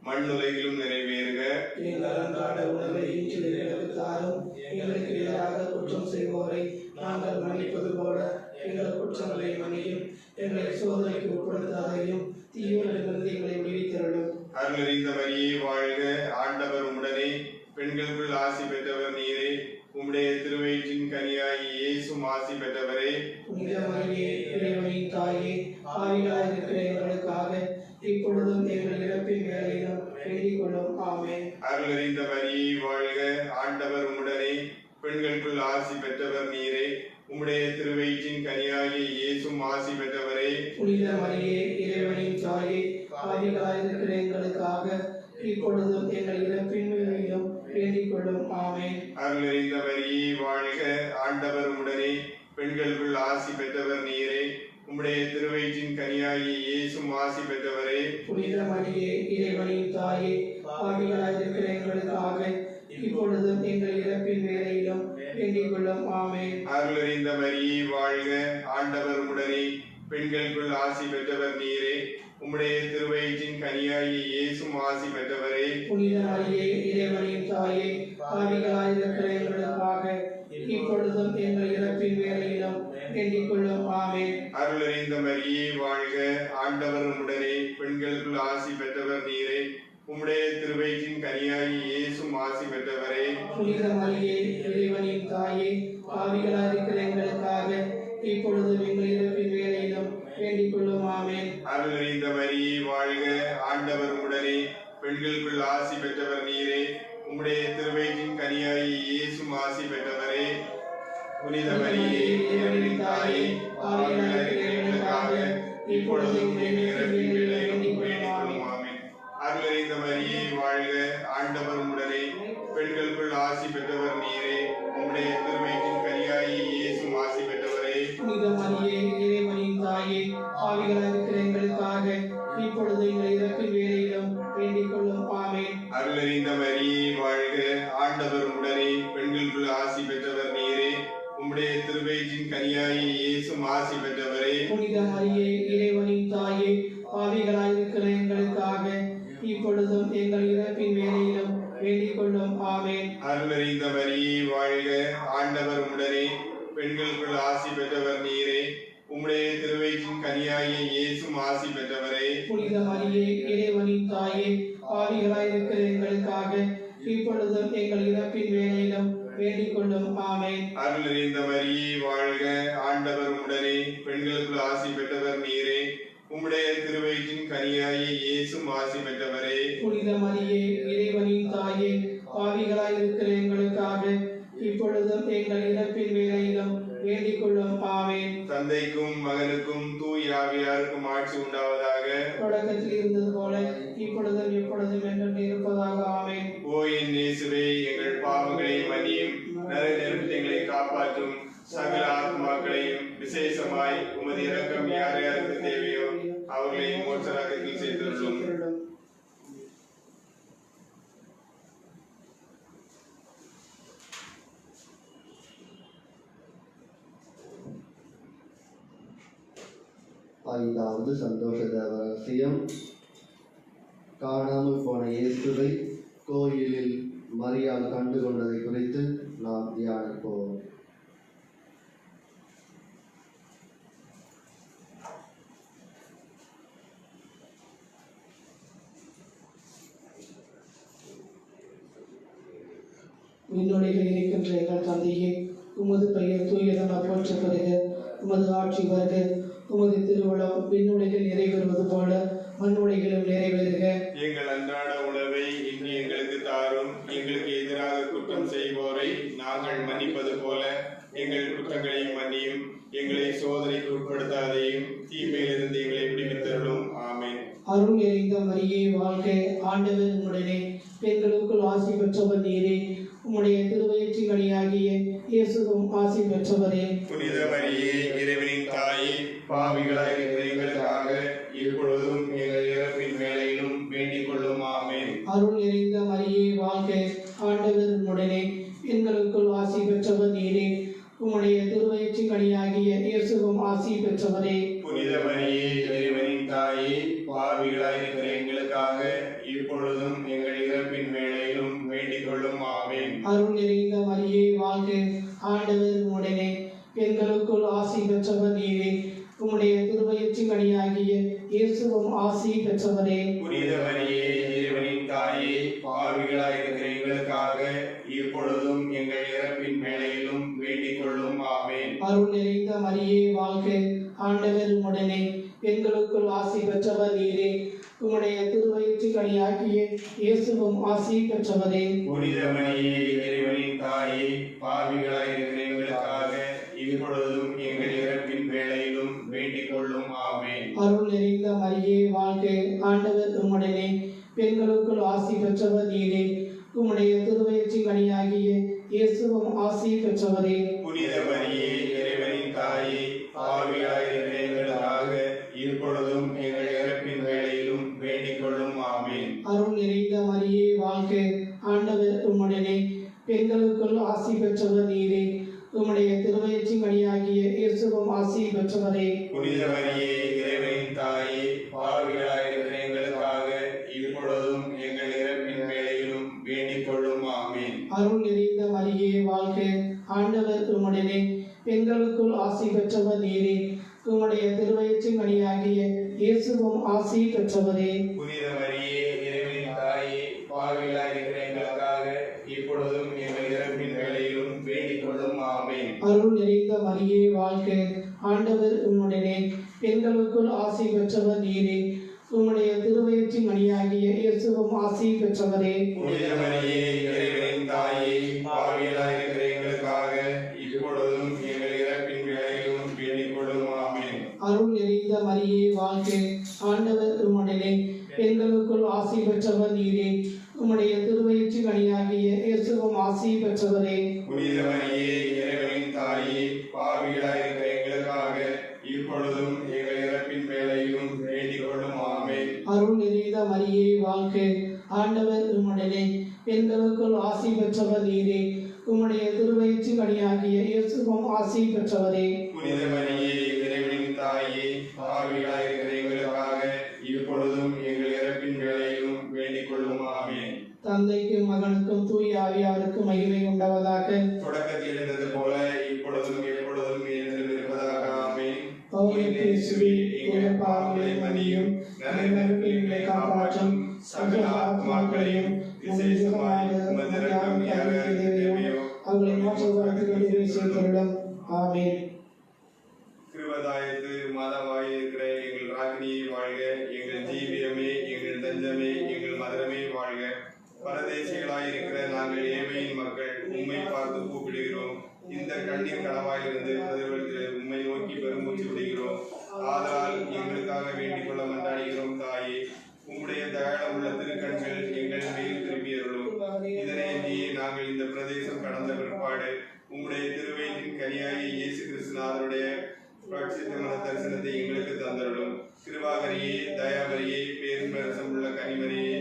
F: மண்ணுலகிலும் நிறைவேறுக.
C: எங்கள் அன்றாட உணவை இன்று எங்களுக்கு தாரும். எங்களுக்கு எதிராக குற்றம் செய்வோரை நாங்கள் மன்னிப்பது போல எங்கள் குற்றங்களை மன்னியும். எங்களை சோதனைக்கு உட்படுத்தாதையும், தீவிரத்திலிருந்து எங்களை விடுவித்தருளும்.
F: அருளறிந்த மரியே வாழ்க, ஆண்டவர் உம்முடனே, பெண்களுக்குள் ஆசி பெற்றவர் நீரே, உம்முடைய திருவயிற்றின் கனியாகி இயேசுவும் ஆசி பெற்றவரே.
C: புனித மரியே, இறைவனின் தாயே, பாவிகளாக இருக்கிற எங்களுக்காக இப்பொழுதும் எங்கள் இறப்பின் வேளையிலும்
G: வேண்டிக் கொள்ளும். ஆமென்.
F: அருளறிந்த மரியே வாழ்க, ஆண்டவர் உம்முடனே, பெண்களுக்குள் ஆசி பெற்றவர் நீரே. உம்முடைய திருவயிற்றின் கனியாகிய இயேசுவும் ஆசி பெற்றவரே.
G: புனித மரியே, இறைவனின் தாயே, பாவிகளாயிருக்கிற எங்களுக்காக இப்பொழுதும் எங்கள் இறப்பின் வேளையிலும் வேண்டிக் கொள்ளும். ஆமென்.
F: அருளறிந்த மரியே வாழ்க, ஆண்டவர் உம்முடனே, பெண்களுக்குள் ஆசி பெற்றவர் நீரே. உம்முடைய திருவயிற்றின் கனியாகிய இயேசுவும் ஆசி பெற்றவரே.
G: புனித மரியே, இறைவனின் தாயே, பாவிகளாயிருக்கிற எங்களுக்காக இப்பொழுதும் எங்கள் இறப்பின் வேளையிலும் வேண்டிக் கொள்ளும். ஆமென்.
F: அருளறிந்த மரியே வாழ்க, ஆண்டவர் உம்முடனே, பெண்களுக்குள் ஆசி பெற்றவர் நீரே. உம்முடைய திருவயிற்றின் கனியாகிய இயேசுவும் ஆசி பெற்றவரே.
G: புனித மரியே, இறைவனின் தாயே, பாவிகளாயிருக்கிற எங்களுக்காக இப்பொழுதும் எங்கள் இறப்பின் வேளையிலும் வேண்டிக் கொள்ளும். ஆமென்.
F: அருளறிந்த மரியே வாழ்க, ஆண்டவர் உம்முடனே, பெண்களுக்குள் ஆசி பெற்றவர் நீரே. உம்முடைய திருவயிற்றின் கனியாகிய இயேசுவும் ஆசி பெற்றவரே.
G: புனித மரியே, இறைவனின் தாயே, பாவிகளாயிருக்கிற எங்களுக்காக இப்பொழுதும் எங்கள் இறப்பின் வேளையிலும் வேண்டிக் கொள்ளும். ஆமென்.
F: அருளறிந்த மரியே வாழ்க, ஆண்டவர் உம்முடனே, பெண்களுக்குள் ஆசி பெற்றவர் நீரே. உம்முடைய திருவயிற்றின் கனியாகிய இயேசுவும் ஆசி பெற்றவரே. புனித மரியே, இறைவனின் தாயே, பாவிகளாயிருக்கிற எங்களுக்காக இப்பொழுதும் எங்கள் இறப்பின் வேளையிலும் வேண்டிக் கொள்ளும். ஆமென். அருளறிந்த மரியே வாழ்க, ஆண்டவர் உம்முடனே, பெண்களுக்குள் ஆசி பெற்றவர் நீரே. உம்முடைய திருவயிற்றின் கனியாகிய இயேசுவும் ஆசி பெற்றவரே.
G: புனித மரியே, இறைவனின் தாயே, பாவிகளாயிருக்கிற எங்களுக்காக இப்பொழுது எங்கள் இறப்பின் வேளையிலும் வேண்டிக் கொள்ளும். ஆமென்.
F: அருளறிந்த மரியே வாழ்க, ஆண்டவர் உம்முடனே, பெண்களுக்குள் ஆசி பெற்றவர் நீரே. உம்முடைய திருவயிற்றின் கனியாகிய இயேசுவும் ஆசி பெற்றவரே.
G: புனித மரியே, இறைவனின் தாயே, பாவிகளாயிருக்கிற எங்களுக்காக இப்பொழுதும் எங்கள் இறப்பின் வேளையிலும் வேண்டிக் கொள்ளும். ஆமென்.
F: அருளறிந்த மரியே வாழ்க, ஆண்டவர் உம்முடனே, பெண்களுக்குள் ஆசி பெற்றவர் நீரே. உம்முடைய திருவயிற்றின் கனியாகிய இயேசுவும் ஆசி பெற்றவரே.
G: புனித மரியே, இறைவனின் தாயே, பாவிகளாயிருக்கிற எங்களுக்காக இப்பொழுதும் எங்கள் இறப்பின் வேளையிலும் வேண்டிக் கொள்ளும். ஆமென்.
F: அருளறிந்த மரியே வாழ்க, ஆண்டவர் உம்முடனே, பெண்களுக்குள் ஆசி பெற்றவர் நீரே. உம்முடைய திருவயிற்றின் கனியாகிய இயேசுவும் ஆசி பெற்றவரே.
G: புனித மரியே, இறைவனின் தாயே, பாவிகளாயிருக்கிற எங்களுக்காக இப்பொழுதும் எங்கள் இறப்பின் வேளையிலும் வேண்டிக் கொள்ளும். ஆமென்.
F: தந்தைக்கும் மகனுக்கும் தூய ஆவியாருக்கும் ஆட்சி உண்டாவதாக.
G: தொடக்கத்தில் இருந்தது போல இப்பொழுதும் எப்பொழுதும் என்றும் இருப்பதாக. ஆமென்.
F: ஓ என் இயேசுவே, எங்கள் பாவங்களை மன்னியும், நரகத்திலிருந்து எங்களை காப்பாற்றும். சகல ஆத்மாக்களையும் விசேஷமாய் உமது இரக்கம் யார் யாருக்கு தேவையோ அவர்களை மோட்ச ராஜ்யத்தில் சேர்த்தருளும்.
B: ஐந்தாவது சந்தோஷ தேவ ரகசியம். காணாமல் போன இயேசுவை கோயிலில் மரியாள் கண்டு கொண்டதை குறித்து நாம் தியானிப்போம்.
G: விண்ணுலகில் இருக்கின்ற எங்கள் தந்தையே, உமது பெயர் தூயதென போற்ற பெறுக. உமது ஆட்சி வருக. உமது திருவுளம் விண்ணுலகில் நிறைவேறுவது போல மண்ணுலகிலும் நிறைவேறுக.
F: எங்கள் அன்றாட உணவை இன்று எங்களுக்கு தாரும். எங்களுக்கு எதிராக குற்றம் செய்வோரை நாங்கள் மன்னிப்பது போல எங்கள் குற்றங்களையும் மன்னியும். எங்களை சோதனைக்கு உட்படுத்தாதையும் தீமையிலிருந்து எங்களை விடுவித்தருளும். ஆமென்.
G: அருள் நிறைந்த மரியே வாழ்க, ஆண்டவர் உம்முடனே, பெண்களுக்குள் ஆசி பெற்றவர் நீரே. உம்முடைய திருவயிற்றின் கனியாகிய இயேசுவும் ஆசி பெற்றவரே.
F: புனித மரியே, இறைவனின் தாயே, பாவிகளாயிருக்கிற எங்களுக்காக இப்பொழுதும் எங்கள் இறப்பின் வேளையிலும் வேண்டிக் கொள்ளும். ஆமென்.
G: அருள் நிறைந்த மரியே வாழ்க, ஆண்டவர் உம்முடனே, பெண்களுக்குள் ஆசி பெற்றவர் நீரே. உம்முடைய திருவயிற்றின் கனியாகிய இயேசுவும் ஆசி பெற்றவரே.
F: புனித மரியே, இறைவனின் தாயே, பாவிகளாயிருக்கிற எங்களுக்காக இப்பொழுதும் எங்கள் இறப்பின் வேளையிலும் வேண்டிக் கொள்ளும். ஆமென்.
G: அருள் நிறைந்த மரியே வாழ்க, ஆண்டவர் உம்முடனே, பெண்களுக்குள் ஆசி பெற்றவர் நீரே. உம்முடைய திருவயிற்றின் கனியாகிய இயேசுவும் ஆசி பெற்றவரே.
F: புனித மரியே, இறைவனின் தாயே, பாவிகளாயிருக்கிற எங்களுக்காக இப்பொழுதும் எங்கள் இறப்பின் வேளையிலும் வேண்டிக் கொள்ளும். ஆமென்.
G: அருள் நிறைந்த நிறைந்த மரியே வாழ்க, ஆண்டவர் உம்முடனே, பெண்களுக்குள் ஆசி பெற்றவர் நீரே. உம்முடைய திருவயிற்று கனியாகிய இயேசுவும் ஆசி பெற்றவரே.
F: புனித மரியே, இறைவனின் தாயே, பாவிகளாய் இருக்கிற எங்களுக்காக இப்பொழுதும் எங்கள் இறப்பின் வேளையிலும் வேண்டிக் கொள்ளும். ஆமென்.
G: அருள் நிறைந்த மரியே வாழ்க, ஆண்டவர் உம்முடனே, பெண்களுக்குள் ஆசி பெற்றவர் நீரே. உம்முடைய திருவயிற்று கனியாகிய இயேசுவும் ஆசி பெற்றவரே.
F: புனித மரியே, இறைவனின் தாயே, பாவிகளாய் இருக்கிற எங்களுக்காக இப்பொழுதும் எங்கள் இறப்பின் வேளையிலும் வேண்டிக் கொள்ளும். ஆமென்.
G: அருள் நிறைந்த மரியே வாழ்க, ஆண்டவர் உம்முடனே, பெண்களுக்குள் ஆசி பெற்றவர் நீரே. உம்முடைய திருவயிற்று கனியாகிய இயேசுவும் ஆசி பெற்றவரே.
F: புனித மரியே, இறைவனின் தாயே, பாவிகளாய் இருக்கிற எங்களுக்காக இப்பொழுதும் எங்கள் இறப்பின் வேளையிலும் வேண்டிக் கொள்ளும். ஆமென்.
G: அருள் நிறைந்த மரியே வாழ்க, ஆண்டவர் உம்முடனே, பெண்களுக்குள் ஆசி பெற்றவர் நீரே. உம்முடைய திருவயிற்று கனியாகிய இயேசுவும் ஆசி பெற்றவரே.
F: புனித மரியே, இறைவனின் தாயே, பாவிகளாய் இருக்கிற எங்களுக்காக இப்பொழுதும் எங்கள் இறப்பின் வேளையிலும் வேண்டிக் கொள்ளும். ஆமென்.
G: அருள் நிறைந்த மரியே வாழ்க, ஆண்டவர் உம்முடனே, பெண்களுக்குள் ஆசி பெற்றவர் நீரே. உம்முடைய திருவயிற்று கனியாகிய இயேசுவும் ஆசி பெற்றவரே.
F: புனித மரியே, இறைவனின் தாயே, பாவிகளாய் இருக்கிற எங்களுக்காக இப்பொழுதும் எங்கள் இறப்பின் வேளையிலும் வேண்டிக் கொள்ளும். ஆமென்.
G: அருள் நிறைந்த மரியே வாழ்க, ஆண்டவர் உம்முடனே, பெண்களுக்குள் ஆசி பெற்றவர் நீரே. உம்முடைய திருவயிற்று கனியாகிய இயேசுவும் ஆசி பெற்றவரே.
F: புனித மரியே, இறைவனின் தாயே, பாவிகளாய் இருக்கிற எங்களுக்காக இப்பொழுதும் எங்கள் இறப்பின் வேளையிலும் வேண்டிக் கொள்ளும். ஆமென்.
G: அருள் நிறைந்த மரியே வாழ்க, ஆண்டவர் உம்முடனே, பெண்களுக்குள் ஆசி பெற்றவர் நீரே. உம்முடைய திருவயிற்று கனியாகிய இயேசுவும் ஆசி பெற்றவரே.
F: புனித மரியே, இறைவனின் தாயே, பாவிகளாய் இருக்கிற எங்களுக்காக இப்பொழுதும் எங்கள் இறப்பின் வேளையிலும் வேண்டிக் கொள்ளும். ஆமென்.
G: தந்தைக்கும் மகனுக்கும் தூய ஆவியாருக்கும் மகிமை உண்டாவதாக.
F: தொடக்கத்தில் இருந்தது போல இப்பொழுதும் எப்பொழுதும் என்றும் இருப்பதாக. ஆமென்.
G: பவுலுக்கு இயேசுவே, எங்கள் பாவங்களை மன்னியும், நன்மைகளுக்கு எங்களை காப்பாற்றும், சகல ஆத்மாக்களையும் விசேஷமாக உமது இரக்கம் யாருக்கு தேவையோ அவர்களை மோட்சத்திற்கு சேர்த்தருளும். ஆமென்.
F: கிருபதாயத்து மாதாவாய் இருக்கிற எங்கள் ராகினியை வாழ்க. எங்கள் ஜீவியமே, எங்கள் தஞ்சமே, எங்கள் மதுரமே வாழ்க. பரதேசிகளாய் இருக்கிற நாங்கள் ஏழையின் மக்கள் உம்மை பார்த்து கூப்பிடுகிறோம். இந்த கண்ணீர் கனவாயிலிருந்து பதில்வழித்து உம்மை நோக்கி பெருமூச்சு விடுகிறோம். ஆதலால் எங்களுக்காக வேண்டிக் கொள்ள மன்றாடுகிறோம். தாயே, உம்முடைய தயாளமுள்ள திருக்கண்கள் எங்கள் மேல் திரும்பியருளும். இதனை எண்ணியே நாங்கள் இந்த பிரதேசம் கடந்த பிற்பாடு உம்முடைய திருவயிற்றின் கனியாகிய இயேசு கிறிஸ்துநாதருடைய பிரட்சித்தமான தரிசனத்தை எங்களுக்கு தந்தருளும். கிருபாகரியே, தயாபரியே, பேரின்பரசம் உள்ள கனிமரியே,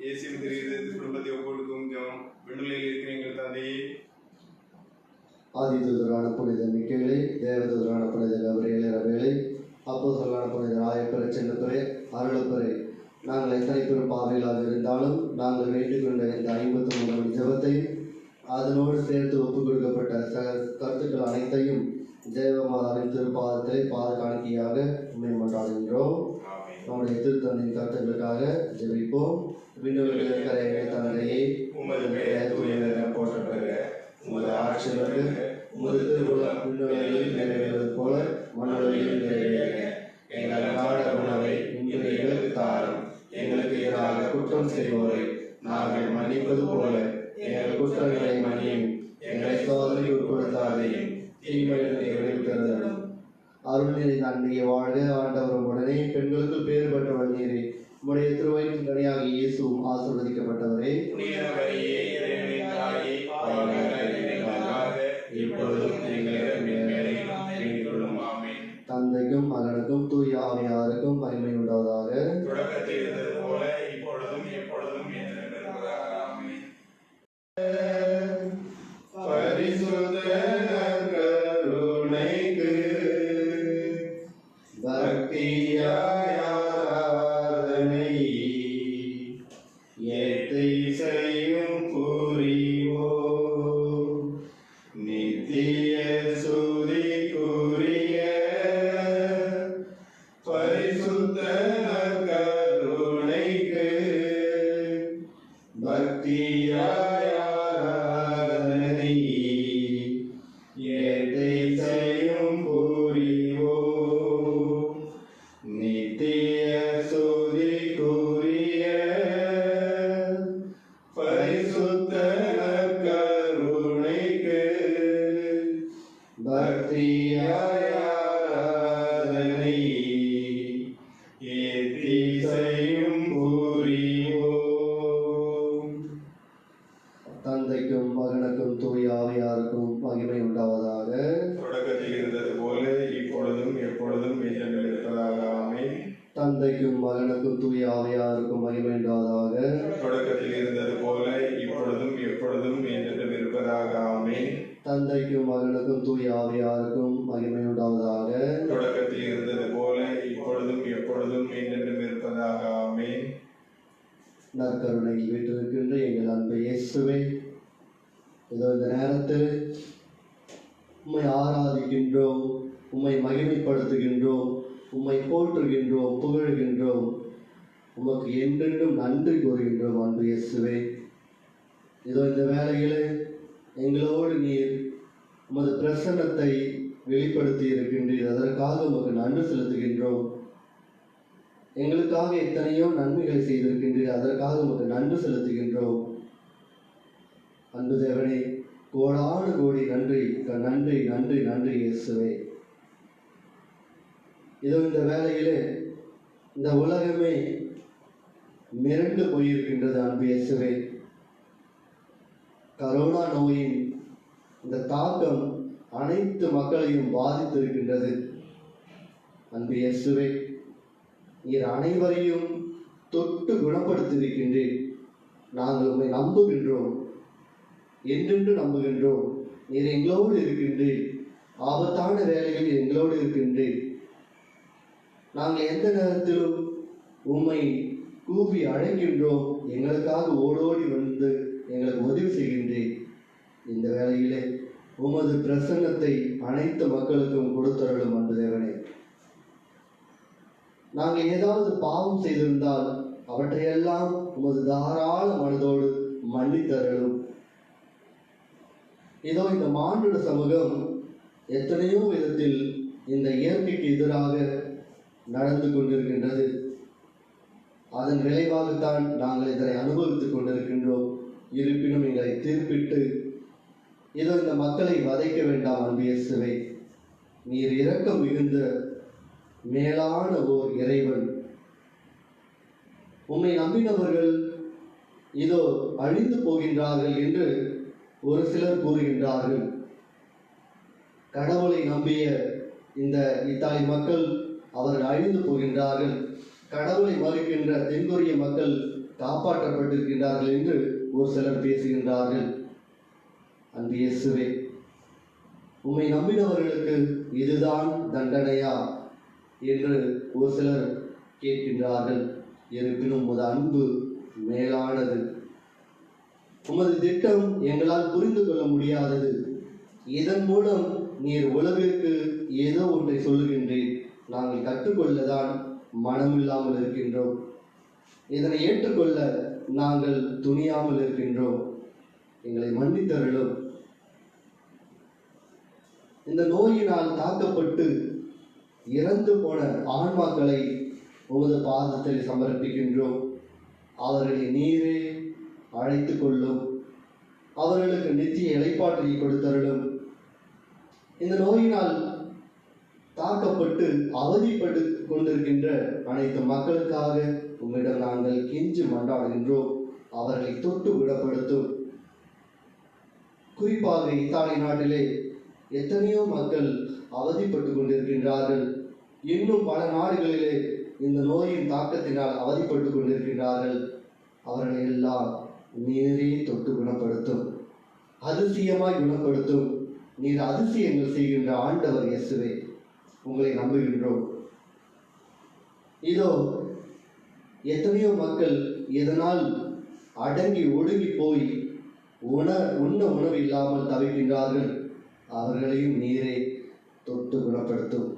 F: இயேசுவின் திரு குடும்பத்தை ஒப்புக்கொடுக்கும் ஜெபம். விண்ணுலகில் இருக்கிற எங்கள் தந்தையே,
B: ஆதிதூதரான புனித மிக்கேலே, தேவதூதரான புனித கபிரியேலே ரபேலே, அப்போஸ்தலரான புனித ராயப்பெற செல்லப்பெறே, அருளப்பெறே, நாங்கள் எத்தனை பெரும் பாவைகளாக இருந்தாலும் நாங்கள் வேண்டிக்கொண்ட இந்த 53 மணி ஜெபத்தையும் அதனோடு சேர்த்து ஒப்புக் கொடுக்கப்பட்ட கருத்துக்கள் அனைத்தையும் தேவமாதாவின் திருப்பாதத்திலே பாத காணிக்கையாக உண்மை மன்றாடுகின்றோம். நம்முடைய திருத்தந்தையின் கருத்துக்களுக்காக ஜெபிப்போம். விண்ணுலகில் இருக்கிற எங்கள் தந்தையே,
F: உமது பெயர் தூயதென போற்றப்பெறுக.
B: உமது ஆட்சி வருக. உமது திருவுளம் விண்ணுலகில் நிறைவேறுவது போல மண்ணுலகில் நிறைவேறுக. எங்கள் அன்றாட உணவை இன்று எங்களுக்கு தாரும். எங்களுக்கு எதிராக குற்றம் செய்வோரை நாங்கள் மன்னிப்பது போல எங்கள் குற்றங்களை மன்னியும். எங்களை சோதனைக்கு உட்படுத்தாதையும் தீமையிலிருந்து எங்களை விடுவித்தருளும். அருள் நிறைந்த அன்னையை வாழ்க. ஆண்டவர் உடனே பெண்களுக்கு பேறு பெற்றவர் நீரே. உம்முடைய திருவயிற்றின் கனியாகிய இயேசுவும் ஆசீர்வதிக்கப்பட்டவரே.
F: புனித மரியே, இறைவனின் தாயே, பாவிகளாய் இருக்கிற எங்களுக்காக இப்பொழுதும் எங்கள் இறப்பின் வேளையிலும் வேண்டிக் கொள்ளும். ஆமென்.
B: தந்தைக்கும் மகனுக்கும் தூய ஆவியாருக்கும் மகிமை உண்டாவதாக.
F: தொடக்கத்தில் இருந்தது போல இப்பொழுதும் எப்பொழுதும் என்றும் இருப்பதாக. ஆமென். பரிசுத்த கருணைக்கு பக்தியாய் ஆராதனை எத்திசையும் புரிவோம். நித்திய
B: மகனுக்கும் தூய ஆவியாருக்கும் மகிமை உண்டாவதாக.
F: தொடக்கத்தில் இருந்தது போல இப்பொழுதும் எப்பொழுதும் என்றென்றும் இருப்பதாக. ஆமென்.
B: தந்தைக்கும் மகனுக்கும் தூய ஆவியாருக்கும் மகிமை உண்டாவதாக.
F: தொடக்கத்தில் இருந்தது போல இப்பொழுதும் எப்பொழுதும் என்றென்றும் இருப்பதாக. ஆமென்.
B: நற்கருணையில் வீட்டிருக்கின்ற எங்கள் அன்பு இயேசுவே, இதோ இந்த நேரத்தில் உம்மை ஆராதிக்கின்றோம், உம்மை மகிமைப்படுத்துகின்றோம், உம்மை போற்றுகின்றோம், புகழ்கின்றோம், உமக்கு என்றென்றும் நன்றி கூறுகின்றோம். அன்பு இயேசுவே, இதோ இந்த வேளையில் எங்களோடு நீர் உமது பிரசன்னத்தை வெளிப்படுத்தி இருக்கின்றீர். அதற்காக உமக்கு நன்றி செலுத்துகின்றோம். எங்களுக்காக எத்தனையோ நன்மைகளை செய்திருக்கின்றீர். அதற்காக உமக்கு நன்றி செலுத்துகின்றோம். அன்பு தேவனே, கோடானு கோடி நன்றி நன்றி நன்றி நன்றி இயேசுவே. இதோ இந்த வேளையிலே இந்த உலகமே மிரண்டு போயிருக்கின்றது. அன்பு இயேசுவே, கரோனா நோயின் இந்த தாக்கம் அனைத்து மக்களையும் பாதித்திருக்கின்றது. அன்பு இயேசுவே, நீர் அனைவரையும் தொட்டு குணப்படுத்தியிருக்கின்றீர். நாங்கள் உம்மை நம்புகின்றோம், என்றென்று நம்புகின்றோம். நீர் எங்களோடு இருக்கின்றீர். ஆபத்தான வேலைகளில் எங்களோடு இருக்கின்றீர். நாங்கள் எந்த நேரத்திலும் உம்மை கூப்பி அழைக்கின்றோம். எங்களுக்காக ஓடோடி வந்து எங்களுக்கு உதவி செய்கின்றீர். இந்த வேளையிலே உமது பிரசன்னத்தை அனைத்து மக்களுக்கும் கொடுத்தருளும். அன்பு தேவனே, நாங்கள் ஏதாவது பாவம் செய்திருந்தால் அவற்றையெல்லாம் உமது தாராள மனதோடு மன்னித்தருளும். இதோ இந்த மானுட சமூகம் எத்தனையோ விதத்தில் இந்த இயற்கைக்கு எதிராக நடந்து கொண்டிருக்கின்றது. அதன் விளைவாகத்தான் நாங்கள் இதனை அனுபவித்துக் கொண்டிருக்கின்றோம். இருப்பினும் எங்களை தீர்ப்பிட்டு இதோ இந்த மக்களை வதைக்க வேண்டாம். அன்பு இயேசுவே, நீர் இரக்கம் மிகுந்த மேலான ஓர் இறைவன். உம்மை நம்பினவர்கள் இதோ அழிந்து போகின்றார்கள் என்று ஒரு சிலர் கூறுகின்றார்கள். கடவுளை நம்பிய இந்த இத்தாலி மக்கள் அவர்கள் அழிந்து போகின்றார்கள். கடவுளை மறுக்கின்ற தென்கொரிய மக்கள் காப்பாற்றப்பட்டிருக்கின்றார்கள் என்று ஒரு சிலர் பேசுகின்றார்கள். அன்பு இயேசுவே, உம்மை நம்பினவர்களுக்கு இதுதான் தண்டனையா என்று ஒரு சிலர் கேட்கின்றார்கள். இருப்பினும் உமது அன்பு மேலானது. உமது திட்டம் எங்களால் புரிந்து கொள்ள முடியாதது. இதன் மூலம் நீர் உலகிற்கு ஏதோ ஒன்றை சொல்லுகின்றீர். நாங்கள் கற்றுக்கொள்ளதான் மனமில்லாமல் இருக்கின்றோம். இதனை ஏற்றுக்கொள்ள நாங்கள் துணியாமல் இருக்கின்றோம். எங்களை மன்னித்தருளும். இந்த நோயினால் தாக்கப்பட்டு இறந்து போன ஆன்மாக்களை உமது பாதத்தில் சமர்ப்பிக்கின்றோம். அவர்களை நீரே அழைத்து கொள்ளும். அவர்களுக்கு நித்திய இளைப்பாற்றலை கொடுத்தருளும். இந்த நோயினால் தாக்கப்பட்டு அவதிப்பட்டு கொண்டிருக்கின்ற அனைத்து மக்களுக்காக உம்மிடம் நாங்கள் கெஞ்சி மன்றாடுகின்றோம். அவர்களை தொட்டு குணப்படுத்தும். குறிப்பாக இத்தாலி நாட்டிலே எத்தனையோ மக்கள் அவதிப்பட்டு கொண்டிருக்கின்றார்கள். இன்னும் பல நாடுகளிலே இந்த நோயின் தாக்கத்தினால் அவதிப்பட்டு கொண்டிருக்கின்றார்கள். அவர்களை எல்லாம் நீரே தொட்டு குணப்படுத்தும். அதிசயமாய் குணப்படுத்தும். நீர் அதிசயங்கள் செய்கின்ற ஆண்டவர் இயேசுவே, உங்களை நம்புகின்றோம். இதோ எத்தனையோ மக்கள் இதனால் அடங்கி ஒடுங்கி போய் உண்ண உணவு இல்லாமல் தவிக்கின்றார்கள். அவர்களையும் நீரே தொட்டு குணப்படுத்தும்.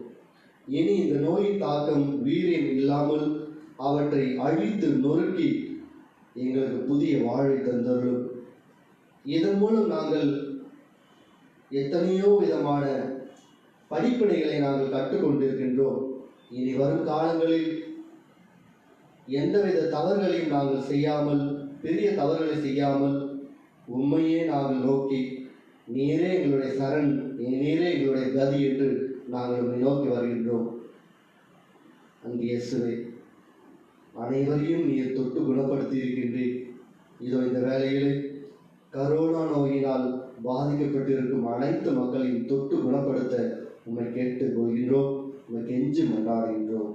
B: இனி இந்த நோயின் தாக்கம் வீரியம் இல்லாமல் அவற்றை அழித்து நொறுக்கி எங்களுக்கு புதிய வாழ்வை தந்தருளும். இதன் மூலம் நாங்கள் எத்தனையோ விதமான படிப்பினைகளை நாங்கள் கற்றுக்கொண்டிருக்கின்றோம். இனி வரும் காலங்களில் எந்தவித தவறுகளையும் நாங்கள் செய்யாமல், பெரிய தவறுகளை செய்யாமல் உண்மையே நாங்கள் நோக்கி நீரே எங்களுடைய சரண், நீரே எங்களுடைய கதி என்று நாங்கள் உம்மை நோக்கி வருகின்றோம். அன்பு இயேசுவே, அனைவரையும் நீர் தொட்டு குணப்படுத்தி இருக்கின்றீர். இதோ இந்த வேளையிலே கரோனா நோயினால் பாதிக்கப்பட்டிருக்கும் அனைத்து மக்களையும் தொட்டு குணப்படுத்த உம்மை கேட்டுக் கொள்கின்றோம். உம்மை கெஞ்சி மன்றாடுகின்றோம்.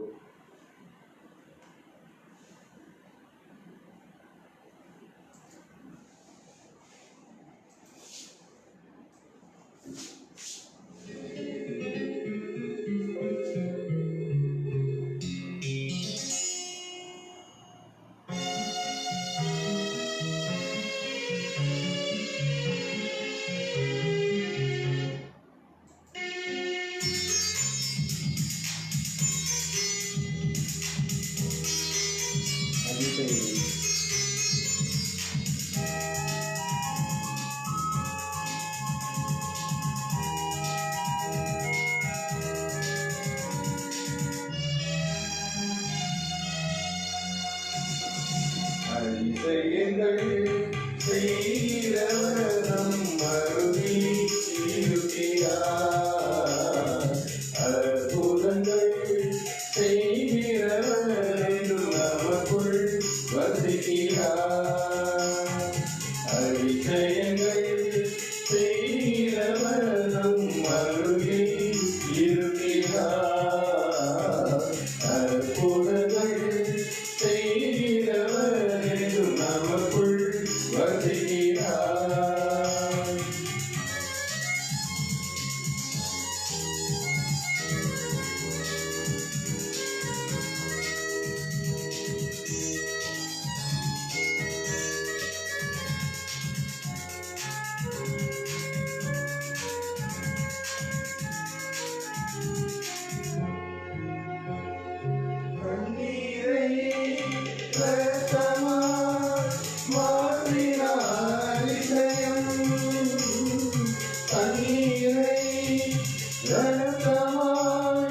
F: இரக்கமாய்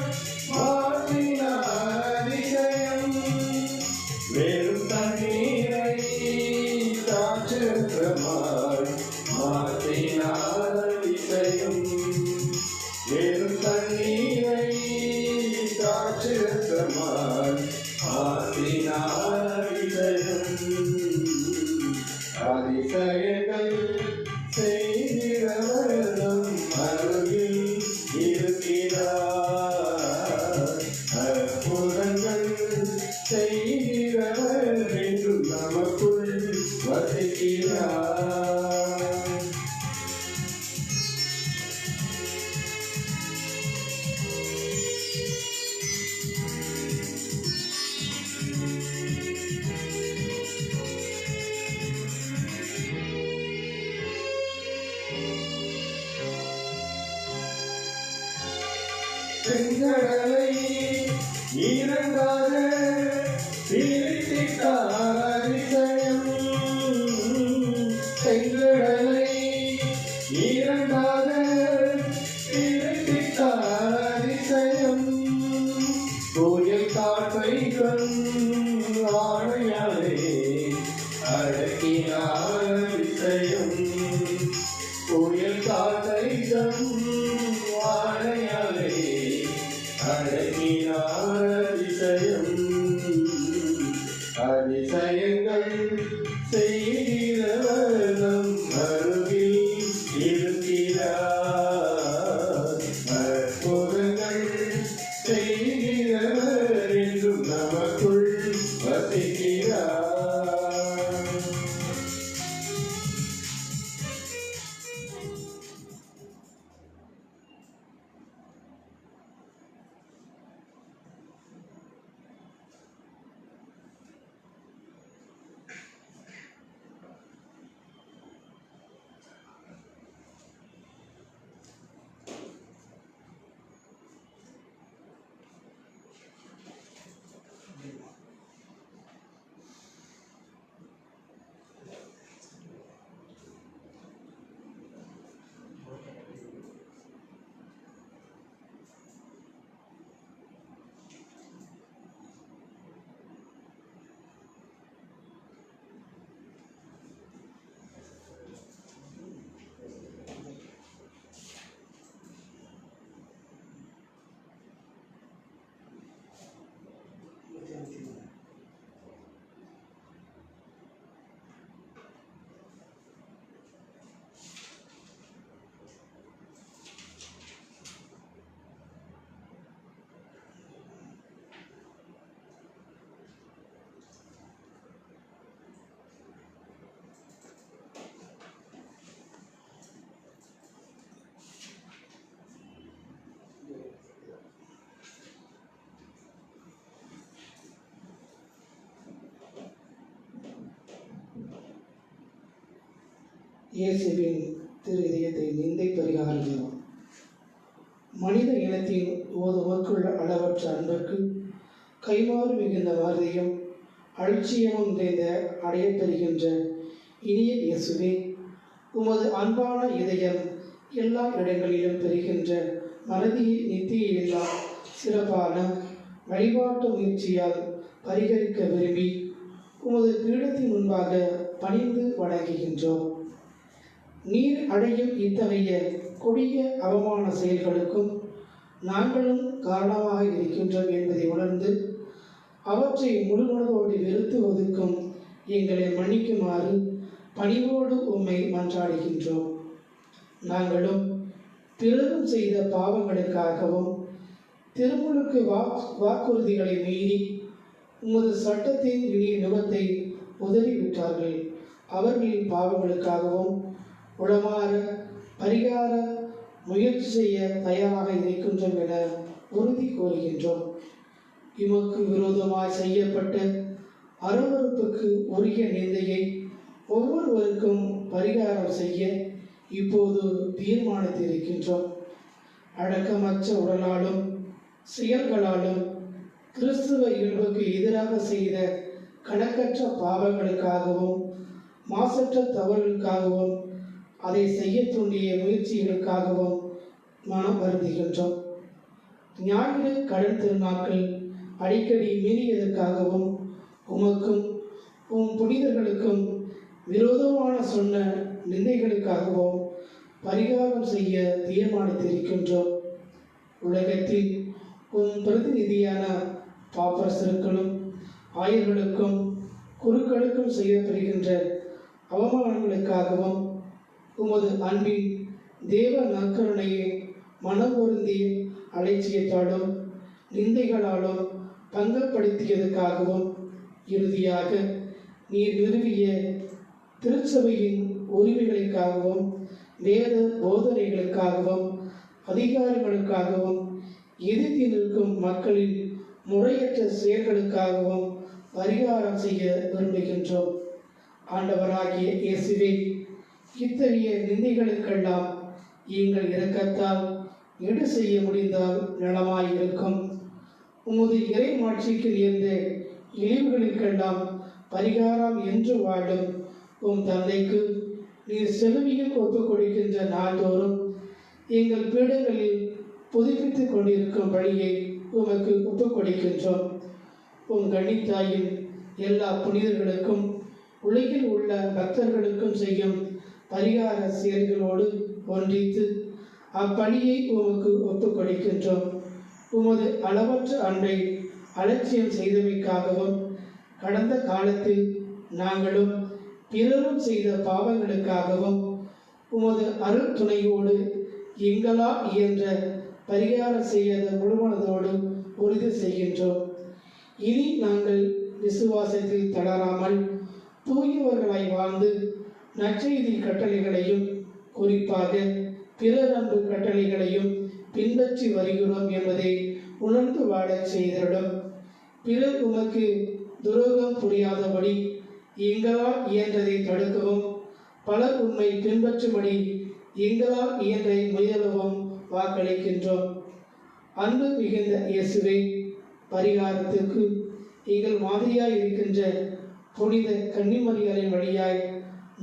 F: மாற்றினார் அதிசயம். வெறும் தண்ணீரை திராட்சரசமாய் மாற்றினார் அதிசயம். வெறும் தண்ணீரை திராட்சரசமாய் மாற்றினார் அதிசயம். அதிசயங்கள் செய்கிறவரும் அருகில் இருக்கிறார். அற்புதங்கள் செய்கிறவர் என்றும் நமக்குள் வசிக்கிறார். செங்கடலை இரண்டாக பிரித்திட்டார் அதிசயம். செங்கடலை இரண்டாக பிரித்திட்டார் அதிசயம். புயல் காற்றை ஆணையாலே அடக்கினார் அதிசயம். புயல் காற்றை ஆணையாலே அடக்கினார் அதிசயம். அதிசயங்கள் செய்கிறவர் நம் அருகில் இருக்கிறார். அற்புதங்கள் செய்கிறவர் என்றும் நமக்குள் வசிக்கிறார்.
G: இயேசுவின் திரு இதயத்தை நிந்தை பரிகாரம். மனித இனத்தின் ஓதுவக்குள்ள அளவற்ற அன்புக்கு கைமாறு மிகுந்த வார்த்தையும் அலட்சியமும் நிறைந்த அடையப்பெறுகின்ற இனிய இயேசுவே, உமது அன்பான இதயம் எல்லா இடங்களிலும் பெறுகின்ற மனதில் நித்திய இல்லா சிறப்பான வழிபாட்டு முயற்சியால் பரிகரிக்க விரும்பி உமது பீடத்தின் முன்பாக பணிந்து வணங்குகின்றோம். நீர் அடையும் இத்தகைய கொடிய அவமான செயல்களுக்கும் நாங்களும் காரணமாக இருக்கின்றோம் என்பதை உணர்ந்து அவற்றை முழுமனதோடு வெறுத்து ஒதுக்கும் எங்களை மன்னிக்குமாறு பணிவோடு உம்மை மன்றாடுகின்றோம். நாங்களும் பிறரும் செய்த பாவங்களுக்காகவும் திருமுழுக்கு வாக்குறுதிகளை மீறி உமது சட்டத்தின் இனிய நுகத்தை உதறிவிட்டார்கள். அவர்களின் பாவங்களுக்காகவும் உளமாற பரிகார முயற்சி செய்ய தயாராக இருக்கின்றோம் என உறுதி கூறுகின்றோம். இமக்கு விரோதமாய் செய்யப்பட்ட அருவருப்புக்கு உரிய நிந்தையை ஒவ்வொருவருக்கும் பரிகாரம் செய்ய இப்போது தீர்மானித்திருக்கின்றோம். அடக்கமற்ற உடலாலும் செயல்களாலும் கிறிஸ்துவ இயல்புக்கு எதிராக செய்த கணக்கற்ற பாவங்களுக்காகவும் மாசற்ற தவறுகளுக்காகவும் அதை செய்ய தூண்டிய முயற்சிகளுக்காகவும் மனம் வருந்துகின்றோம். ஞாயிறு கடன் திருநாட்கள் அடிக்கடி மீறியதற்காகவும் உமக்கும் உம் புனிதர்களுக்கும் விரோதமான சொன்ன நிந்தைகளுக்காகவும் பரிகாரம் செய்ய தீர்மானித்திருக்கின்றோம். உலகத்தில் உம் பிரதிநிதியான பாப்பரசர்களும் ஆயர்களுக்கும் குருக்களுக்கும் செய்யப்படுகின்ற அவமானங்களுக்காகவும் உமது அன்பின் தேவ நற்கருணையை மனம் பொருந்திய அலட்சியத்தாலும் நிந்தைகளாலும் பங்கப்படுத்தியதற்காகவும் இறுதியாக நீர் நிறுவிய திருச்சபையின் உரிமைகளுக்காகவும் வேத போதனைகளுக்காகவும் அதிகாரங்களுக்காகவும் எதிர்த்து நிற்கும் மக்களின் முறையற்ற செயல்களுக்காகவும் பரிகாரம் செய்ய விரும்புகின்றோம். ஆண்டவராகிய இயேசுவே, இத்தகைய நிந்தைகளுக்கெல்லாம் எங்கள் இரக்கத்தால் ஈடு செய்ய முடிந்தால் நலமாயிருக்கும். உமது இறைமாட்சிக்கு நேர்ந்த இழிவுகளுக்கெல்லாம் பரிகாரம் என்று வாழும் உம் தந்தைக்கு நீர் செலவியில் ஒப்புக் கொடுக்கின்ற நாள்தோறும் எங்கள் பீடங்களில் புதுப்பித்துக் கொண்டிருக்கும் வழியை உமக்கு ஒப்புக் கொடுக்கின்றோம். உம் கன்னித்தாயின் எல்லா புனிதர்களுக்கும் உலகில் உள்ள பக்தர்களுக்கும் செய்யும் பரிகார செயல்களோடு ஒன்றித்து அப்பணியை உமக்கு ஒப்புக் கொடுக்கின்றோம். உமது அளவற்ற அன்பை அலட்சியம் செய்தமைக்காகவும் கடந்த காலத்தில் நாங்களும் பிறரும் செய்த பாவங்களுக்காகவும் உமது அருள் துணையோடு எங்களால் இயன்ற பரிகாரம் செய்யாத முழுமனதோடு உறுதி செய்கின்றோம். இனி நாங்கள் விசுவாசத்தில் தளராமல் தூயவர்களாய் வாழ்ந்து நற்செய்தி கட்டளைகளையும் குறிப்பாக பிறர் அன்பு கட்டளைகளையும் பின்பற்றி வருகிறோம் என்பதை உணர்ந்து வாழச் செய்திடும். பிறர் உமக்கு துரோகம் புரியாதபடி எங்களால் இயன்றதை தடுக்கவும் பலர் உண்மை பின்பற்றும்படி எங்களால் இயன்றதை முயலவும் வாக்களிக்கின்றோம். அன்பு மிகுந்த இயேசுவே, பரிகாரத்திற்கு எங்கள் மாதிரியாய் இருக்கின்ற புனித கன்னிமரியாரின் வழியாய்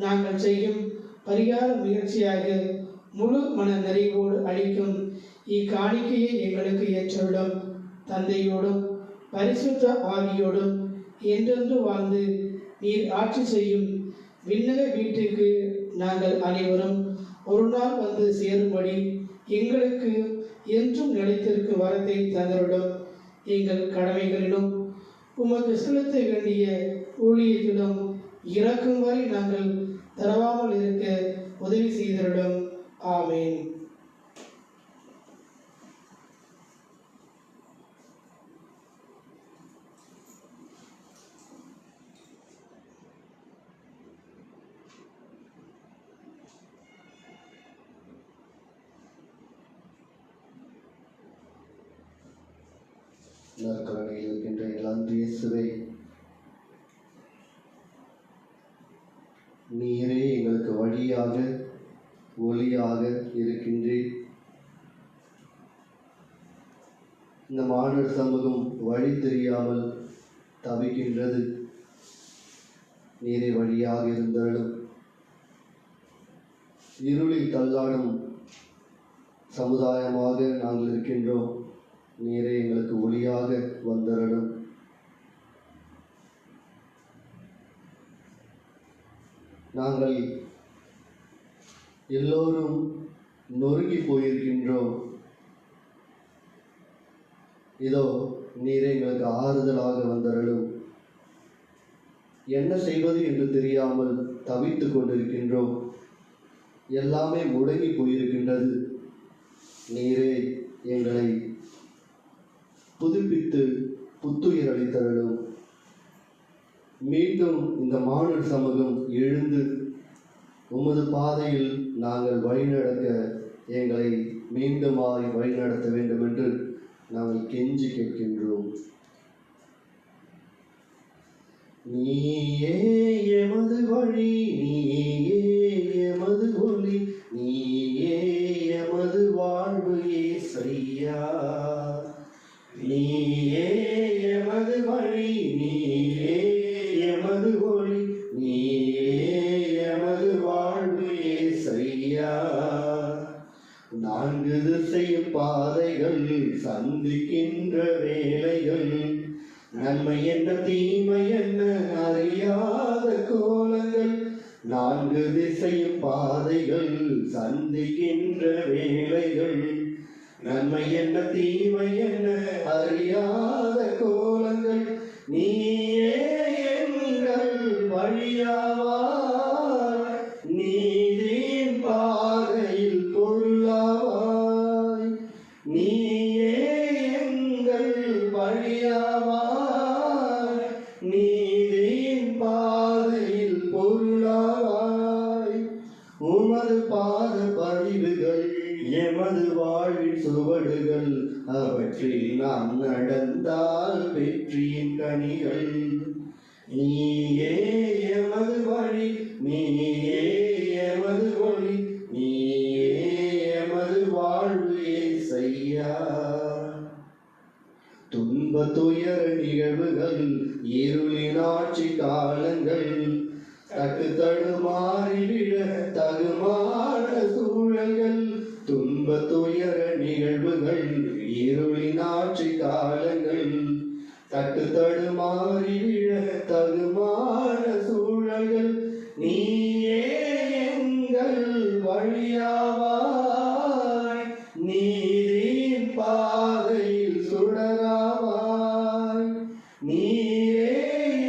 G: நாங்கள் செய்யும் பரிகார முயற்சியாக முழு மன நிறைவோடு அளிக்கும் இக்காணிக்கையை எங்களுக்கு ஏற்றுள்ளோம். தந்தையோடும் பரிசுத்த ஆவியோடும் என்றென்று வாழ்ந்து நீர் ஆட்சி செய்யும் விண்ணக வீட்டுக்கு நாங்கள் அனைவரும் ஒரு நாள் வந்து சேரும்படி எங்களுக்கு என்றும் நிலைத்திருக்கும் வரத்தை தந்தருடும். எங்கள் கடமைகளிலும் உமக்கு செலுத்த வேண்டிய ஊழியத்திலும் இறக்கும் வரை நாங்கள் தரவாமல் இருக்க உதவி செய்தருடும். ஆமேன்.
B: நற்கருணையில் இருக்கின்ற எங்கள் அன்பு இயேசுவே, நீரே எங்களுக்கு வழியாக ஒளியாக இருக்கின்றீர். இந்த மாணவர் சமூகம் வழி தெரியாமல் தவிக்கின்றது. நீரே வழியாக இருந்தாலும் இருளில் தள்ளாடும் சமுதாயமாக நாங்கள் இருக்கின்றோம். நீரே எங்களுக்கு ஒளியாக வந்தருளும். நாங்கள் எல்லோரும் நொறுங்கி போயிருக்கின்றோம். இதோ நீரே எங்களுக்கு ஆறுதலாக வந்தருளும். என்ன செய்வது என்று தெரியாமல் தவித்துக் கொண்டிருக்கின்றோம். எல்லாமே முடங்கி போயிருக்கின்றது. நீரே எங்களை புதுப்பித்து புத்துயிர் அளித்தருளும். மீண்டும் இந்த மாணவர் சமூகம் எழுந்து உமது பாதையில் நாங்கள் வழிநடக்க எங்களை மீண்டுமாய் வழிநடத்த வேண்டும் என்று நாங்கள் கெஞ்சி கேட்கின்றோம். நீயே எமது வழி, நீயே எமது ஒளி, நீயே எமது வாழ்வு இயேசையா. நீயே எமது வழி, நீயே எமது ஒளி, நீயே எமது வாழ்வு இயேசையா. நான்கு திசையும் பாதைகள் சந்திக்கின்ற வேளைகள் நன்மை என்ன தீமை என்ன அறியாத கோலங்கள் நான்கு திசையும் பாதைகள் சந்திக்கின்ற வேளைகள் நன்மை என்ன தீமை என்ன அறியாத கோலங்கள் நீயே எங்கள் வழியாவாய் நீதின் பாதையில் பொருளாவாய் நீயே எங்கள் வழியாவாய் நீதின் பாதையில் பொருளாவாய் உமது பாத பதிவுகள் எமது வாழ்வின் சுவடுகள் அவற்றில் நாம் நடந்தால் வெற்றியின் கனிகள் நீயே எமது வழி நீயே எமது ஒளி நீயே எமது வாழ்வு ஏசையா துன்ப துயர நிகழ்வுகள் இருளின் ஆட்சி காலங்கள் தட்டு தடுமாறி விழ தகுமான சூழல்கள் துன்ப துயர நிகழ்வுகள் இருளின் ஆட்சி காலங்கள் தட்டு தடுமாறி விழ தகுமான சூழல்கள் நீயே எங்கள் வழியாவாய் நீரின் பாதையில் சுடராவாய் நீரே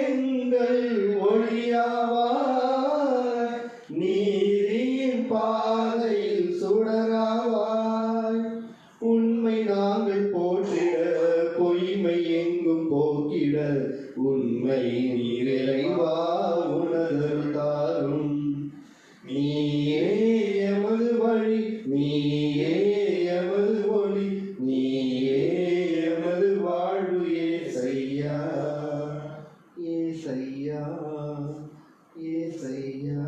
B: எங்கள் ஒளியாவாய் நீரின் பாதையில் சுடராவாய் உண்மை நாங்கள் போற்றிட பொய்மை எங்கும் போக்கிட உண்மை நீரிறைவா உணர்தல் தாரும் நீயே எமது வழி நீயே எமது ஒளி நீயே எமது வாழ்வு ஏசையா ஏசையா ஏசையா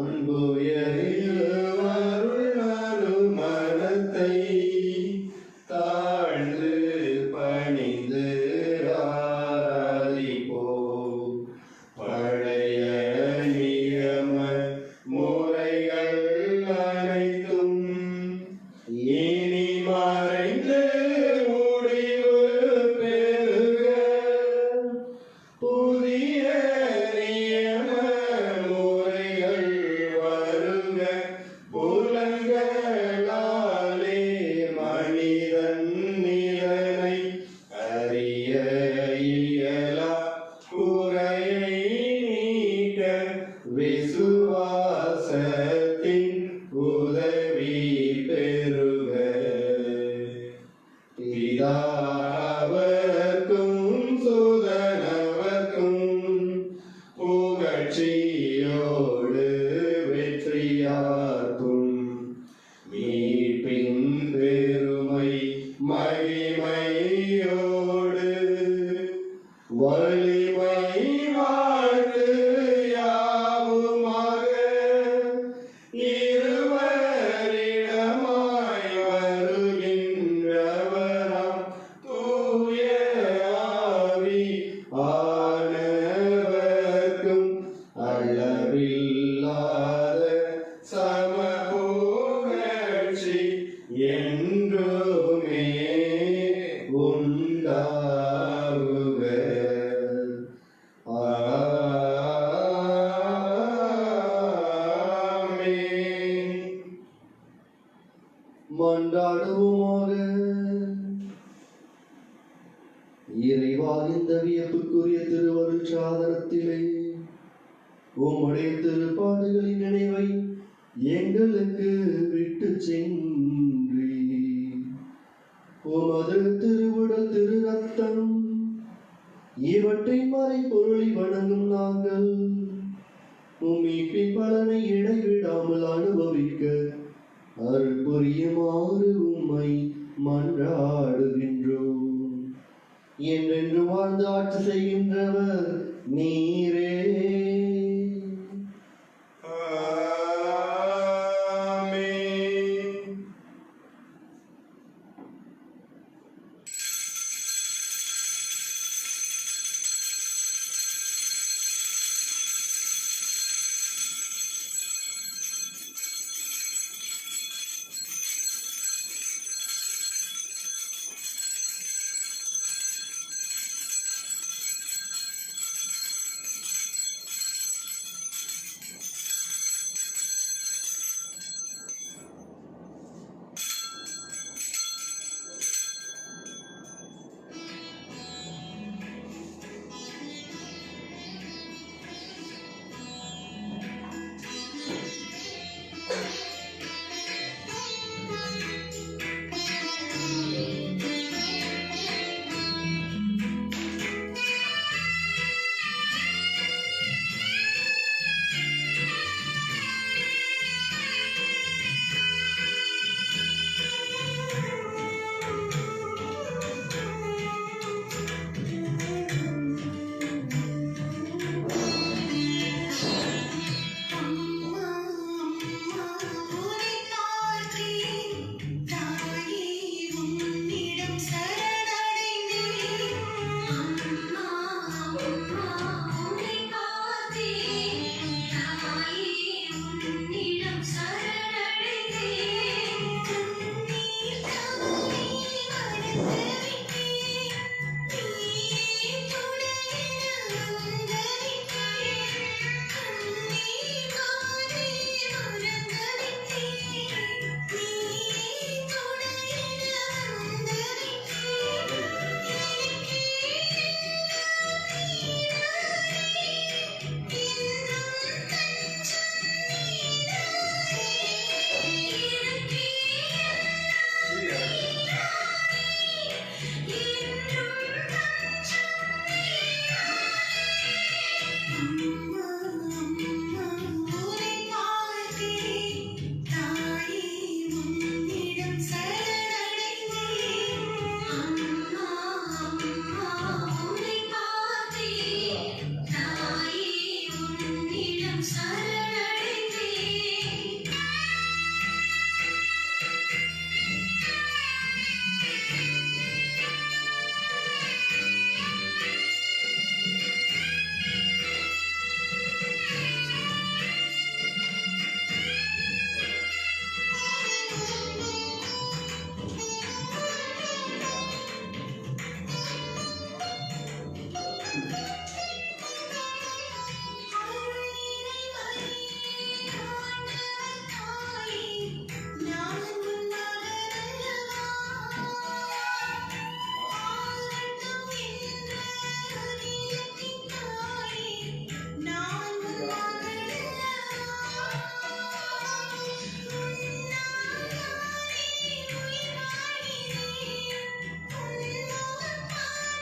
B: மாண்புயரில் அருள் மனத்தை தாழ்ந்து பணிந்து ஆராதிப்போம் பழைய நியம முறைகள் அனைத்தும் இனி மறைந்து முடிவு பெறுக புதிய நியம முறைகள் வருக புலன்களாலே மனிதன் நிலனை அறிய இயலா குறையை நீக்க விசுவாசத்தின் உதவி பெறுக பிதாவர்க்கும் சுதனவர்க்கும் புகழ்ச்சியோடு வெற்றியார்க்கும் மீட்பின் பெருமை மகிமையோடு வலிமை வாழ்வு யாவுமாக இருவரிடமாய் வருகின்றவராம் தூய ஆவி ஆனவர்க்கும் அளவில்லாத சமபுகழ்ச்சி என்றுமே உண்டாகுக ஆமென். மன்றாடுவோமாக. இறைவா, இந்த வியப்புக்குரிய திருவருட் சாதனத்திலே உம்முடைய திருப்பாடுகளின் நினைவை எங்களுக்கு விட்டு சென்றி உமது திருவுடல் திரு ரத்தம் இவற்றை மறைபொருளை வணங்கும் நாங்கள் உம்மீட்பின் பலனை இடைவிடாமல் அனுபவிக்க அருள் புரியுமாறு உம்மை மன்றாடுகின்றோம். என்றென்று வாழ்ந்து ஆட்சி செய்கின்றவர் நீரே.